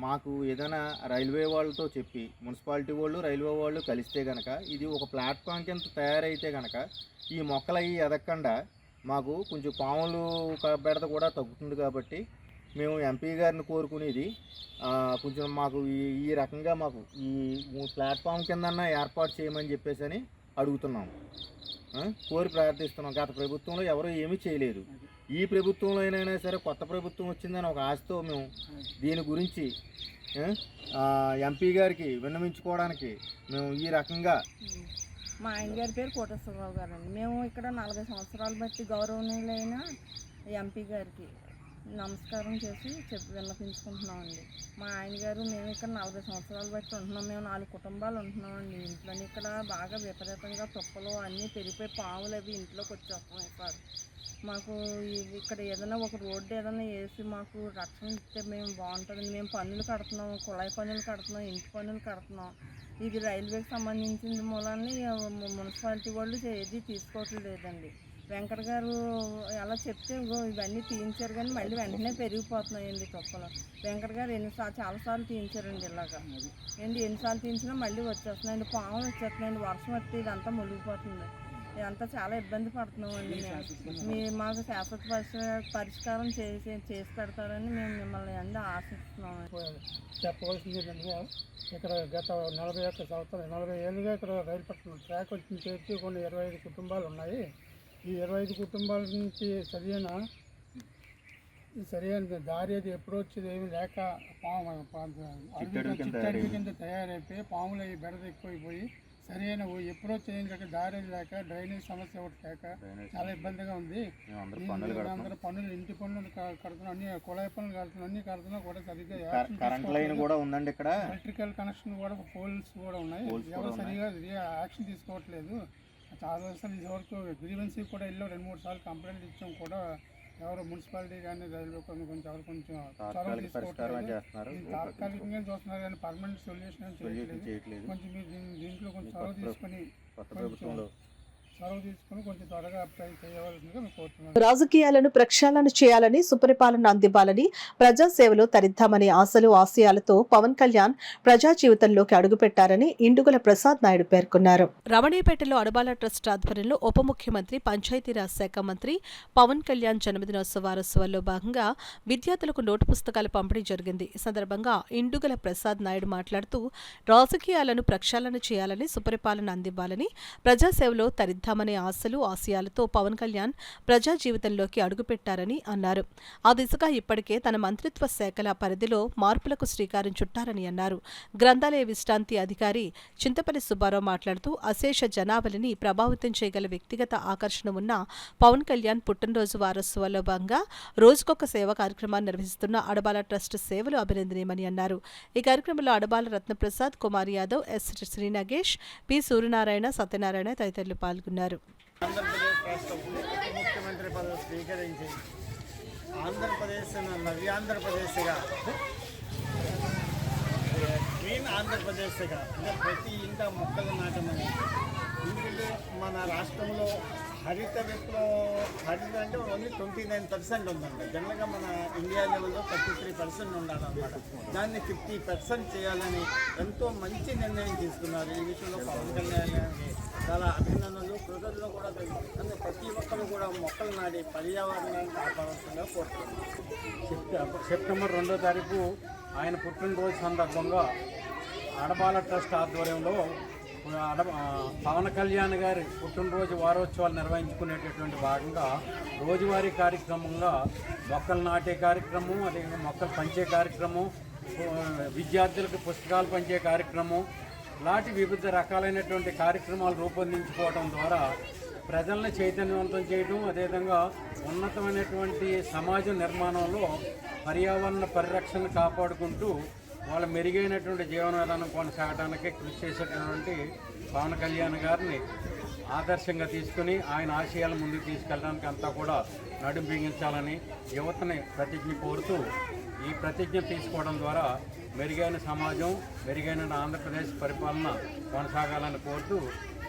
మాకు ఏదైనా రైల్వే వాళ్ళతో చెప్పి మున్సిపాలిటీ వాళ్ళు రైల్వే వాళ్ళు కలిస్తే కనుక ఇది ఒక ప్లాట్ఫామ్ కింద తయారైతే కనుక ఈ మొక్కలు అవి ఎదగకుండా మాకు కొంచెం పాములు బెడద కూడా తగ్గుతుంది. కాబట్టి మేము ఎంపీ గారిని కోరుకునేది కొంచెం మాకు ఈ రకంగా మాకు ఈ ప్లాట్ఫామ్ కిందన్నా ఏర్పాటు చేయమని చెప్పేసి అని అడుగుతున్నాం, కోరి ప్రార్థిస్తున్నాం. గత ప్రభుత్వంలో ఎవరూ ఏమీ చేయలేదు. ఈ ప్రభుత్వంలో అయినా సరే కొత్త ప్రభుత్వం వచ్చిందని ఒక ఆశతో మేము దీని గురించి ఎంపీ గారికి విన్నవించుకోవడానికి మేము ఈ రకంగా. మా ఆయన గారి పేరు కోటేశ్వరరావు గారు అండి. మేము ఇక్కడ 40 సంవత్సరాలు బట్టి గౌరవనీయులైన ఎంపీ గారికి నమస్కారం చేసి విన్నపించుకుంటున్నామండి. మా ఆయన గారు మేము ఇక్కడ 40 సంవత్సరాలు బట్టి ఉంటున్నాం. మేము 4 కుటుంబాలు ఉంటున్నామండి ఇంట్లో. ఇక్కడ బాగా విపరీతంగా తుప్పలు అన్నీ పెరిగిపోయి పాములు అవి ఇంట్లోకి వచ్చేస్తున్నాయి సార్. మాకు ఇక్కడ ఏదైనా ఒక రోడ్డు ఏదైనా వేసి మాకు రక్షణ ఇస్తే మేము బాగుంటుందండి. మేము పన్నులు కడుతున్నాం, కుళాయి పన్నులు కడుతున్నాం, ఇంటి పన్నులు కడుతున్నాం. ఇది రైల్వేకి సంబంధించిన మూలాన్ని మున్సిపాలిటీ వాళ్ళు ఏది తీసుకోవట్లేదండి. వెంకట గారు అలా చెప్తే ఇవన్నీ తీయించారు కానీ మళ్ళీ వెంటనే పెరిగిపోతున్నాయండి తుప్పలు. వెంకట గారు చాలాసార్లు తీయించారండి ఇలాగా ఎన్నిసార్లు తీయించినా మళ్ళీ వచ్చేస్తున్నాయండి, పాములు వచ్చేస్తున్నాయండి. వర్షం వస్తే ఇదంతా మునిగిపోతుంది. ఇదంతా చాలా ఇబ్బంది పడుతున్నామండి. మాకు శాశ్వత పరిష్కారం చేసి పెడతారని మేము మిమ్మల్ని అందరూ ఆశిస్తున్నాము. చెప్పవలసింది ఏంటంటే ఇక్కడ గత 40 ఏళ్ళుగా ఇక్కడ రైలు పట్టణం ట్రాక్ వచ్చిన చేసి కొన్ని 25 కుటుంబాలు ఉన్నాయి. ఈ 25 కుటుంబాల నుంచి సరైన దారి అది ఎప్పుడు వచ్చేది ఏమి లేక చిట్టడుగు కింద తయారైపోయి పాములు అవి బెడద ఎక్కువైపోయి సరైన ఎప్పుడో చేయక దారి లేక డ్రైనేజ్ సమస్య ఒకటి లేక చాలా ఇబ్బందిగా ఉంది. అందరూ పనులు ఇంటి పనులు కడుతున్నాం, అన్ని కుళాయి పనులు కడుతున్నాం, అన్ని కడుతున్నా కూడా సరిగ్గా కరెంట్ లైన్ కూడా ఉందండి ఇక్కడ, ఎలక్ట్రికల్ కనెక్షన్ కూడా పోల్స్ కూడా ఉన్నాయి. ఎవరు సరిగా యాక్షన్ తీసుకోవట్లేదు. చాలా అసలు ఇదివరకు గ్రీవెన్సీ కూడా వెళ్ళి 2-3 సార్లు కంప్లైంట్ ఇచ్చాం కూడా ఎవరు మున్సిపాలిటీ కానీ రైల్వే కొంచెం చొరవ తీసుకోవట్లేదు. తాత్కాలికంగా చూస్తున్నారు కానీ పర్మనెంట్ సొల్యూషన్ చేయట్లేదు. కొంచెం మీరు దీంట్లో కొంచెం చొరవ తీసుకొని కొంచెం త్వరగా అప్లై చేయవలసిందిగా మేము కోరుతున్నాం. రాజకీయాలను ప్రక్షాళన చేయాలని, సుపరిపాలన అందివ్వాలని, ప్రజాసేవలో తరిద్దామనే ఆశలు ఆశయాలతో పవన్ కళ్యాణ్ ప్రజా జీవితంలోకి అడుగుపెట్టారని ఇండుగుల ప్రసాద్ నాయుడు పేర్కొన్నారు. రమణీపేటలో అడబాల ట్రస్ట్ ఆధ్వర్యంలో ఉప ముఖ్యమంత్రి పంచాయతీరాజ్ శాఖ మంత్రి పవన్ కళ్యాణ్ జన్మదినోత్సవ వారోత్సవాల్లో భాగంగా విద్యార్థులకు నోటు పుస్తకాలు పంపిణీ జరిగింది. ఈ సందర్భంగా ఇండుగుల ప్రసాద్ నాయుడు మాట్లాడుతూ రాజకీయాలను ప్రక్షాళన చేయాలని, సుపరిపాలన అందివ్వాలని, ప్రజాసేవలో తరిద్దామనే ఆశలు ఆశయాలతో పవన్ కళ్యాణ్ ప్రజా జీవితంలోకి అడుగుపెట్టారని అన్నారు. ఆ దిశగా ఇప్పటికే తన మంత్రిత్వ శాఖల పరిధిలో మార్పులకు శ్రీకారం చుట్టారని అన్నారు. గ్రంథాలయ విశ్రాంతి అధికారి చింతపల్లి సుబ్బారావు మాట్లాడుతూ అశేష జనాభాని ప్రభావితం చేయగల వ్యక్తిగత ఆకర్షణ ఉన్న పవన్ కళ్యాణ్ పుట్టినరోజు వారోత్సవాల్లో భాగంగా రోజుకొక సేవా కార్యక్రమాన్ని నిర్వహిస్తున్న అడబాల ట్రస్ట్ సేవలు అభినందనీయమని అన్నారు. ఈ కార్యక్రమంలో అడబాల రత్నప్రసాద్, కుమార్ యాదవ్, ఎస్ శ్రీనాగేష్, పి సూర్యనారాయణ, సత్యనారాయణ తదితరులు పాల్గొన్నారు. ఆంధ్రప్రదేశ్ రాష్ట్ర ఉప ముఖ్యమంత్రి పదవి స్వీకరించి ఆంధ్రప్రదేశ్ నవ్యాంధ్రప్రదేశ్గా, గ్రీన్ ఆంధ్రప్రదేశ్గా, అంటే ప్రతి ఇంట మొక్కలు నాటమని. ఇందులో మన రాష్ట్రంలో హరిత అంటే ఓన్లీ 29% ఉందండి. జనరల్గా మన ఇండియా లెవెల్లో 33% ఉండాలన్నమాట. దాన్ని 50% చేయాలని ఎంతో మంచి నిర్ణయం తీసుకున్నారు. ఈ విషయంలో పవన్ కళ్యాణ్ గారికి చాలా అభినందనలు, కృతజ్ఞతలు కూడా తెలుసు. ప్రతి ఒక్కరు కూడా మొక్కలు నాటి పర్యావరణాన్ని కాపాడాల్సిందిగా కోరుతున్నారు. సెప్టెంబర్ 2వ తారీఖు ఆయన పుట్టినరోజు సందర్భంగా అడబాల ట్రస్ట్ ఆధ్వర్యంలో పవన్ కళ్యాణ్ గారి పుట్టినరోజు వారోత్సవాలు నిర్వహించుకునేటటువంటి భాగంగా రోజువారీ కార్యక్రమంగా మొక్కలు నాటే కార్యక్రమం, అదేవిధంగా మొక్కలు పంచే కార్యక్రమం, విద్యార్థులకు పుస్తకాలు పంచే కార్యక్రమం లాంటి వివిధ రకాలైనటువంటి కార్యక్రమాలు రూపొందించుకోవడం ద్వారా ప్రజలను చైతన్యవంతం చేయడం, అదేవిధంగా ఉన్నతమైనటువంటి సమాజ నిర్మాణంలో పర్యావరణ పరిరక్షణ కాపాడుకుంటూ వాళ్ళ మెరుగైనటువంటి జీవన విధానం కొనసాగడానికి కృషి చేసేటటువంటి పవన్ కళ్యాణ్ గారిని ఆదర్శంగా తీసుకుని ఆయన ఆశయాలను ముందుకు తీసుకెళ్ళడానికి అంతా కూడా నడుం బిగించాలని యువతని ప్రతిజ్ఞ కోరుతూ ఈ ప్రతిజ్ఞ తీసుకోవడం ద్వారా మెరుగైన సమాజం, మెరుగైన ఆంధ్రప్రదేశ్ పరిపాలన కొనసాగాలని కోరుతూ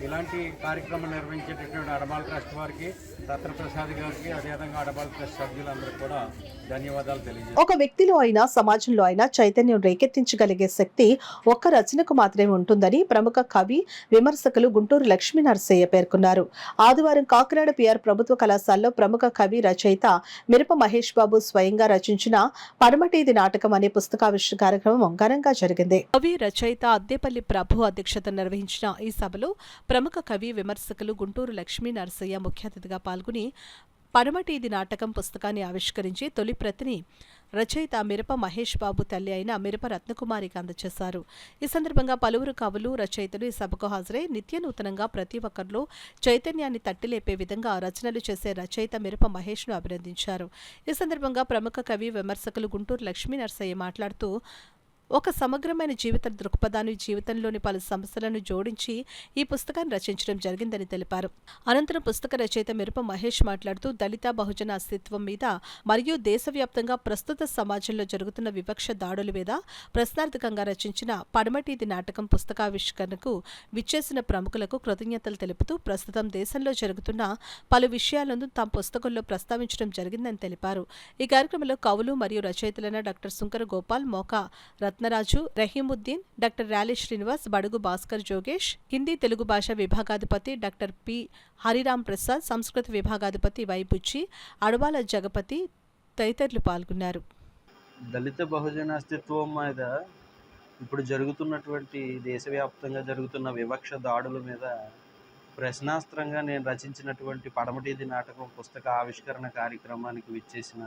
ఇలాంటి కార్యక్రమం నిర్వహించేటటువంటి అడబాల ట్రస్ట్ వారికి, రత్నప్రసాద్ గారికి, అదేవిధంగా అడబాల ట్రస్ట్ సభ్యులందరికీ కూడా ధన్యవాదాలు తెలియజేస్తాను. ఒక వ్యక్తిలో అయినా సమాజంలో అయినా చైతన్యం రేకెత్తించగలిగే శక్తి ఒక్క రచనకు మాత్రమే ఉంటుందని ప్రముఖ కవి, విమర్శకులు గుంటూరు లక్ష్మీ నరసయ్య పేర్కొన్నారు. ఆదివారం కాకినాడ పిఆర్ ప్రభుత్వ కళాశాలలో ప్రముఖ కవి, రచయిత మిరప మహేష్ బాబు స్వయంగా రచించిన పడమటిది నాటకం అనే పుస్తకావిష్కరణ కార్యక్రమం ఘనంగా జరిగింది. కవి, రచయిత అద్దేపల్లి ప్రభు అధ్యక్షత నిర్వహించిన ఈ సభలో ప్రముఖ కవి, విమర్శకులు గుంటూరు లక్ష్మీ నరసయ్య ముఖ్య అతిథిగా పాల్గొని పడమటిది నాటకం పుస్తకాన్ని ఆవిష్కరించి తొలి ప్రతిని రచయిత మిరప మహేష్ బాబు తల్లి అయిన మిరప రత్నకుమారికి అందజేశారు. ఈ సందర్భంగా పలువురు కవులు, రచయితలు ఈ సభకు హాజరై నిత్యనూతనంగా ప్రతి ఒక్కరిలో చైతన్యాన్ని తట్టిలేపే విధంగా రచనలు చేసే రచయిత మిరప మహేష్ను అభినందించారు. ఈ సందర్భంగా ప్రముఖ కవి, విమర్శకులు గుంటూరు లక్ష్మీ నరసయ్య మాట్లాడుతూ ఒక సమగ్రమైన జీవిత దృక్పథాన్ని, జీవితంలోని పలు సమస్యలను జోడించి ఈ పుస్తకాన్ని రచించడం జరిగిందని తెలిపారు. అనంతరం పుస్తక రచయిత మిరప మహేష్ మాట్లాడుతూ దళిత, బహుజన అస్తిత్వం మీద మరియు దేశవ్యాప్తంగా ప్రస్తుత సమాజంలో జరుగుతున్న వివక్ష దాడుల మీద ప్రశ్నార్థకంగా రచించిన పడమటిది నాటకం పుస్తకావిష్కరణకు విచ్చేసిన ప్రముఖులకు కృతజ్ఞతలు తెలుపుతూ ప్రస్తుతం దేశంలో జరుగుతున్న పలు విషయాలను తమ పుస్తకంలో ప్రస్తావించడం జరిగిందని తెలిపారు. ఈ కార్యక్రమంలో కవులు మరియు రచయితలైన డాక్టర్ సుంకర గోపాల్, మోకా రత్నరాజు, రహీముద్దీన్, డాక్టర్ ర్యాలీ శ్రీనివాస్, బడుగు భాస్కర్ జోగేష్, హిందీ తెలుగు భాష విభాగాధిపతి డాక్టర్ పి హరిరామ్ ప్రసాద్, సంస్కృత విభాగాధిపతి వైపుచ్చి, అడబాల జగపతి తదితరులు పాల్గొన్నారు. దళిత బహుజన అస్తిత్వం మీద ఇప్పుడు జరుగుతున్నటువంటి దేశవ్యాప్తంగా జరుగుతున్న వివక్ష దాడుల మీద ప్రశ్నాస్త్రంగా నేను రచించినటువంటి పడమటిది నాటకం పుస్తక ఆవిష్కరణ కార్యక్రమానికి విచ్చేసిన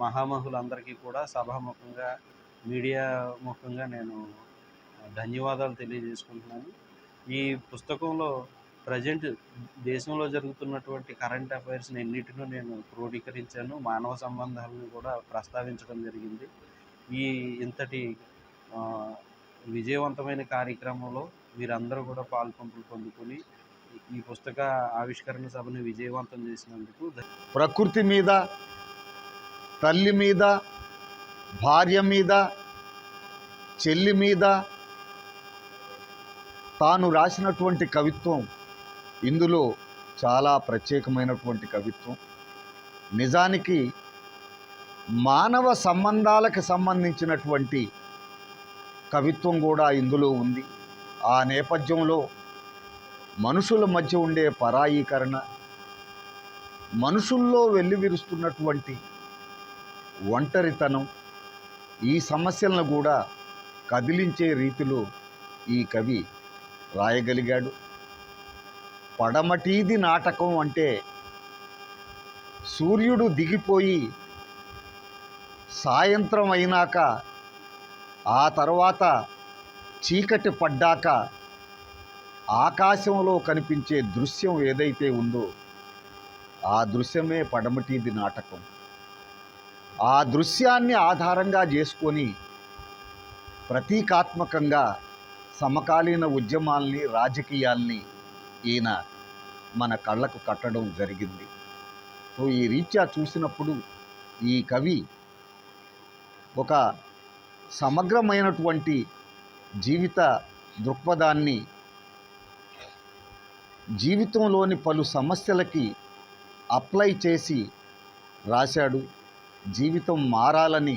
మహామహులందరికీ కూడా సభాముఖంగా, మీడియా ముఖంగా నేను ధన్యవాదాలు తెలియజేసుకుంటున్నాను. ఈ పుస్తకంలో ప్రజెంట్ దేశంలో జరుగుతున్నటువంటి కరెంట్ అఫైర్స్ని ఎన్నిటినూ నేను క్రోడీకరించాను. మానవ సంబంధాలను కూడా ప్రస్తావించడం జరిగింది. ఇంతటి విజయవంతమైన కార్యక్రమంలో మీరందరూ కూడా పాల్పంపులు పొందుకొని ఈ పుస్తక ఆవిష్కరణ సభను విజయవంతం చేసినందుకు ప్రకృతి మీద, తల్లి మీద, భార్య మీద, చెల్లి మీద తాను రాసినటువంటి కవిత్వం ఇందులో చాలా ప్రత్యేకమైనటువంటి కవిత్వం. నిజానికి మానవ సంబంధాలకు సంబంధించినటువంటి కవిత్వం కూడా ఇందులో ఉంది. ఆ నేపథ్యంలో మనుషుల మధ్య ఉండే పరాయీకరణ, మనుషుల్లో వెల్లివిరుస్తున్నటువంటి ఒంటరితనం, ఈ సమస్యలను కూడా కదిలించే రీతిలో ఈ కవి రాయగలిగాడు. పడమటీది నాటకం అంటే సూర్యుడు దిగిపోయి సాయంత్రం అయినాక, ఆ తర్వాత చీకటి పడ్డాక ఆకాశంలో కనిపించే దృశ్యం ఏదైతే ఉందో ఆ దృశ్యమే పడమటీది నాటకం. ఆ దృశ్యాన్ని ఆధారంగా చేసుకొని ప్రతీకాత్మకంగా సమకాలీన ఉద్యమాల్ని, రాజకీయాల్ని ఈయన మన కళ్ళకు కట్టడం జరిగింది. సో ఈ రీత్యా చూసినప్పుడు ఈ కవి ఒక సమగ్రమైనటువంటి జీవిత దృక్పథాన్ని, జీవితంలోని పలు సమస్యలకి అప్లై చేసి రాశాడు. జీవితం మారాలని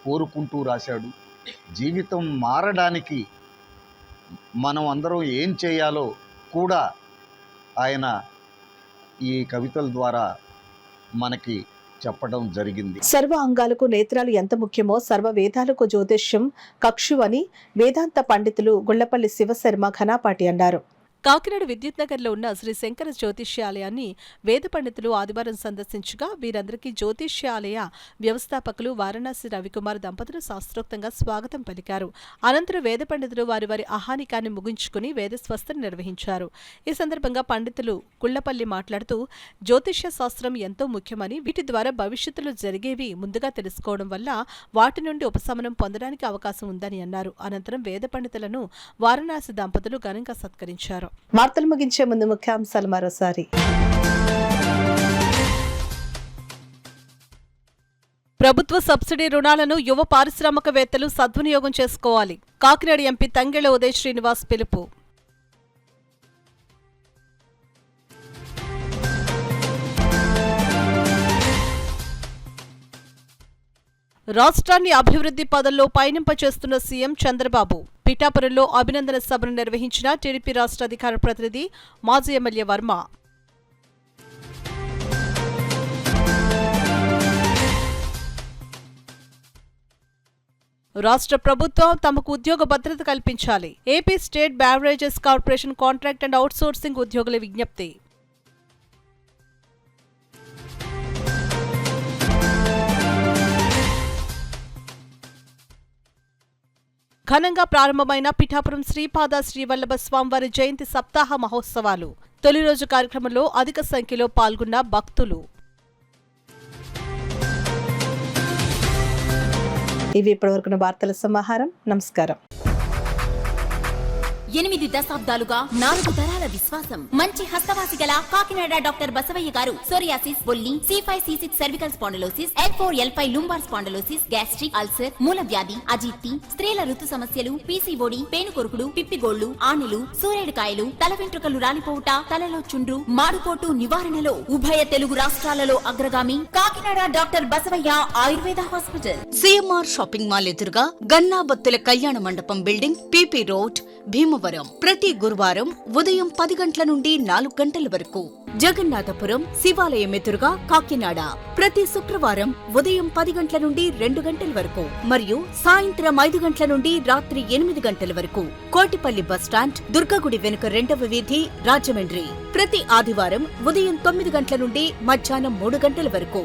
కోరుకుంటూ రాశాడు. జీవితం మారడానికి మనం అందరం ఏం చేయాలో కూడా ఆయన ఈ కవితల ద్వారా మనకి చెప్పడం జరిగింది. సర్వ అంగాలకు నేత్రాలు ఎంత ముఖ్యమో సర్వ వేదాలకు జ్యోతిష్యం కక్షు అని వేదాంత పండితులు గుళ్లపల్లి శివశర్మ ఘనాపాటి అన్నారు. కాకినాడ విద్యుత్ నగర్లో ఉన్న శ్రీ శంకర జ్యోతిష్యాలయాన్ని వేద పండితులు ఆదివారం సందర్శించగా వీరందరికీ జ్యోతిష్యాలయ వ్యవస్థాపకులు వారణాసి రవికుమార్ దంపతులు శాస్త్రోక్తంగా స్వాగతం పలికారు. అనంతరం వేద పండితులు వారి ఆహానికాన్ని ముగించుకుని వేద స్వస్థను నిర్వహించారు. ఈ సందర్భంగా పండితులు గుళ్లపల్లి మాట్లాడుతూ జ్యోతిష్య శాస్త్రం ఎంతో ముఖ్యమని, వీటి ద్వారా భవిష్యత్తులో జరిగేవి ముందుగా తెలుసుకోవడం వల్ల వాటి నుండి ఉపశమనం పొందడానికి అవకాశం ఉందని అన్నారు. అనంతరం వేద పండితులను వారణాసి దంపతులు ఘనంగా సత్కరించారు. వార్తలు ముగించే ముందు ముఖ్యాంశాలు మరోసారి. ప్రభుత్వ సబ్సిడీ రుణాలను యువ పారిశ్రామికవేత్తలు సద్వినియోగం చేసుకోవాలి. కాకినాడ ఎంపీ తంగెళ్ల ఉదయ్ శ్రీనివాస్ పిలుపు. రాష్ట్రాన్ని అభివృద్ధి పదంలో పయనింపచేస్తున్న సీఎం చంద్రబాబు. పిఠాపురంలో అభినందన సభను నిర్వహించిన టీడీపీ రాష్ట్ర అధికార ప్రతినిధి మాజీ ఎమ్మెల్యే వర్మ. రాష్ట్ర ప్రభుత్వం తమకు ఉద్యోగ భద్రత కల్పించాలి. AP state beverages corporation contract and outsourcing ఉద్యోగుల విజ్ఞప్తి. ఘనంగా ప్రారంభమైన పిఠాపురం శ్రీపాద శ్రీవల్లభ స్వామివారి జయంతి సప్తాహ మహోత్సవాలు. తొలి రోజు కార్యక్రమంలో అధిక సంఖ్యలో పాల్గొన్న భక్తులు. ఇవి ఇప్పటివరకున్న వార్తల సమాహారం. నమస్కారం. 8 దశాబ్దాలుగా 4 తరాల విశ్వాసం. మంచి హస్తవాసి గల కాకినాడ డాక్టర్ బసవయ్య గారు సోరియాసిస్, బొల్లి, C5C6 cervical spondylosis, L4L5 lumbar spondylosis, gastric ulcer, మూల వ్యాధి, అజీర్తి, స్త్రీల ఋతు సమస్యలు, PCOD, పేనుకొరుకుడు, పిప్పిగోళ్లు, ఆనెలు, సూరేడుకాయలు, తల వెంట్రుకలు రాలిపోవుట, తలలో చుండ్రు, మాడుకోటు నివారణలో ఉభయ తెలుగు రాష్ట్రాలలో అగ్రగామి Kakinada doctor Basavaiah Ayurveda hospital. CMR shopping mall ఎదురుగా గన్నాబత్తుల కళ్యాణ మండపం బిల్డింగ్, PP రోడ్, భీమవరం. ప్రతి గురువారం ఉదయం 10 గంటల నుండి 4 గంటల వరకు. జగన్నాథపురం శివాలయం ఎదురుగా కాకినాడ ప్రతి శుక్రవారం ఉదయం 10 గంటల నుండి 2 గంటల వరకు మరియు సాయంత్రం 5 గంటల నుండి రాత్రి 8 గంటల వరకు. కోటిపల్లి బస్టాండ్, దుర్గగుడి వెనుక 2వ వీధి, రాజమండ్రి ప్రతి ఆదివారం ఉదయం 9 గంటల నుండి మధ్యాహ్నం 3 గంటల వరకు.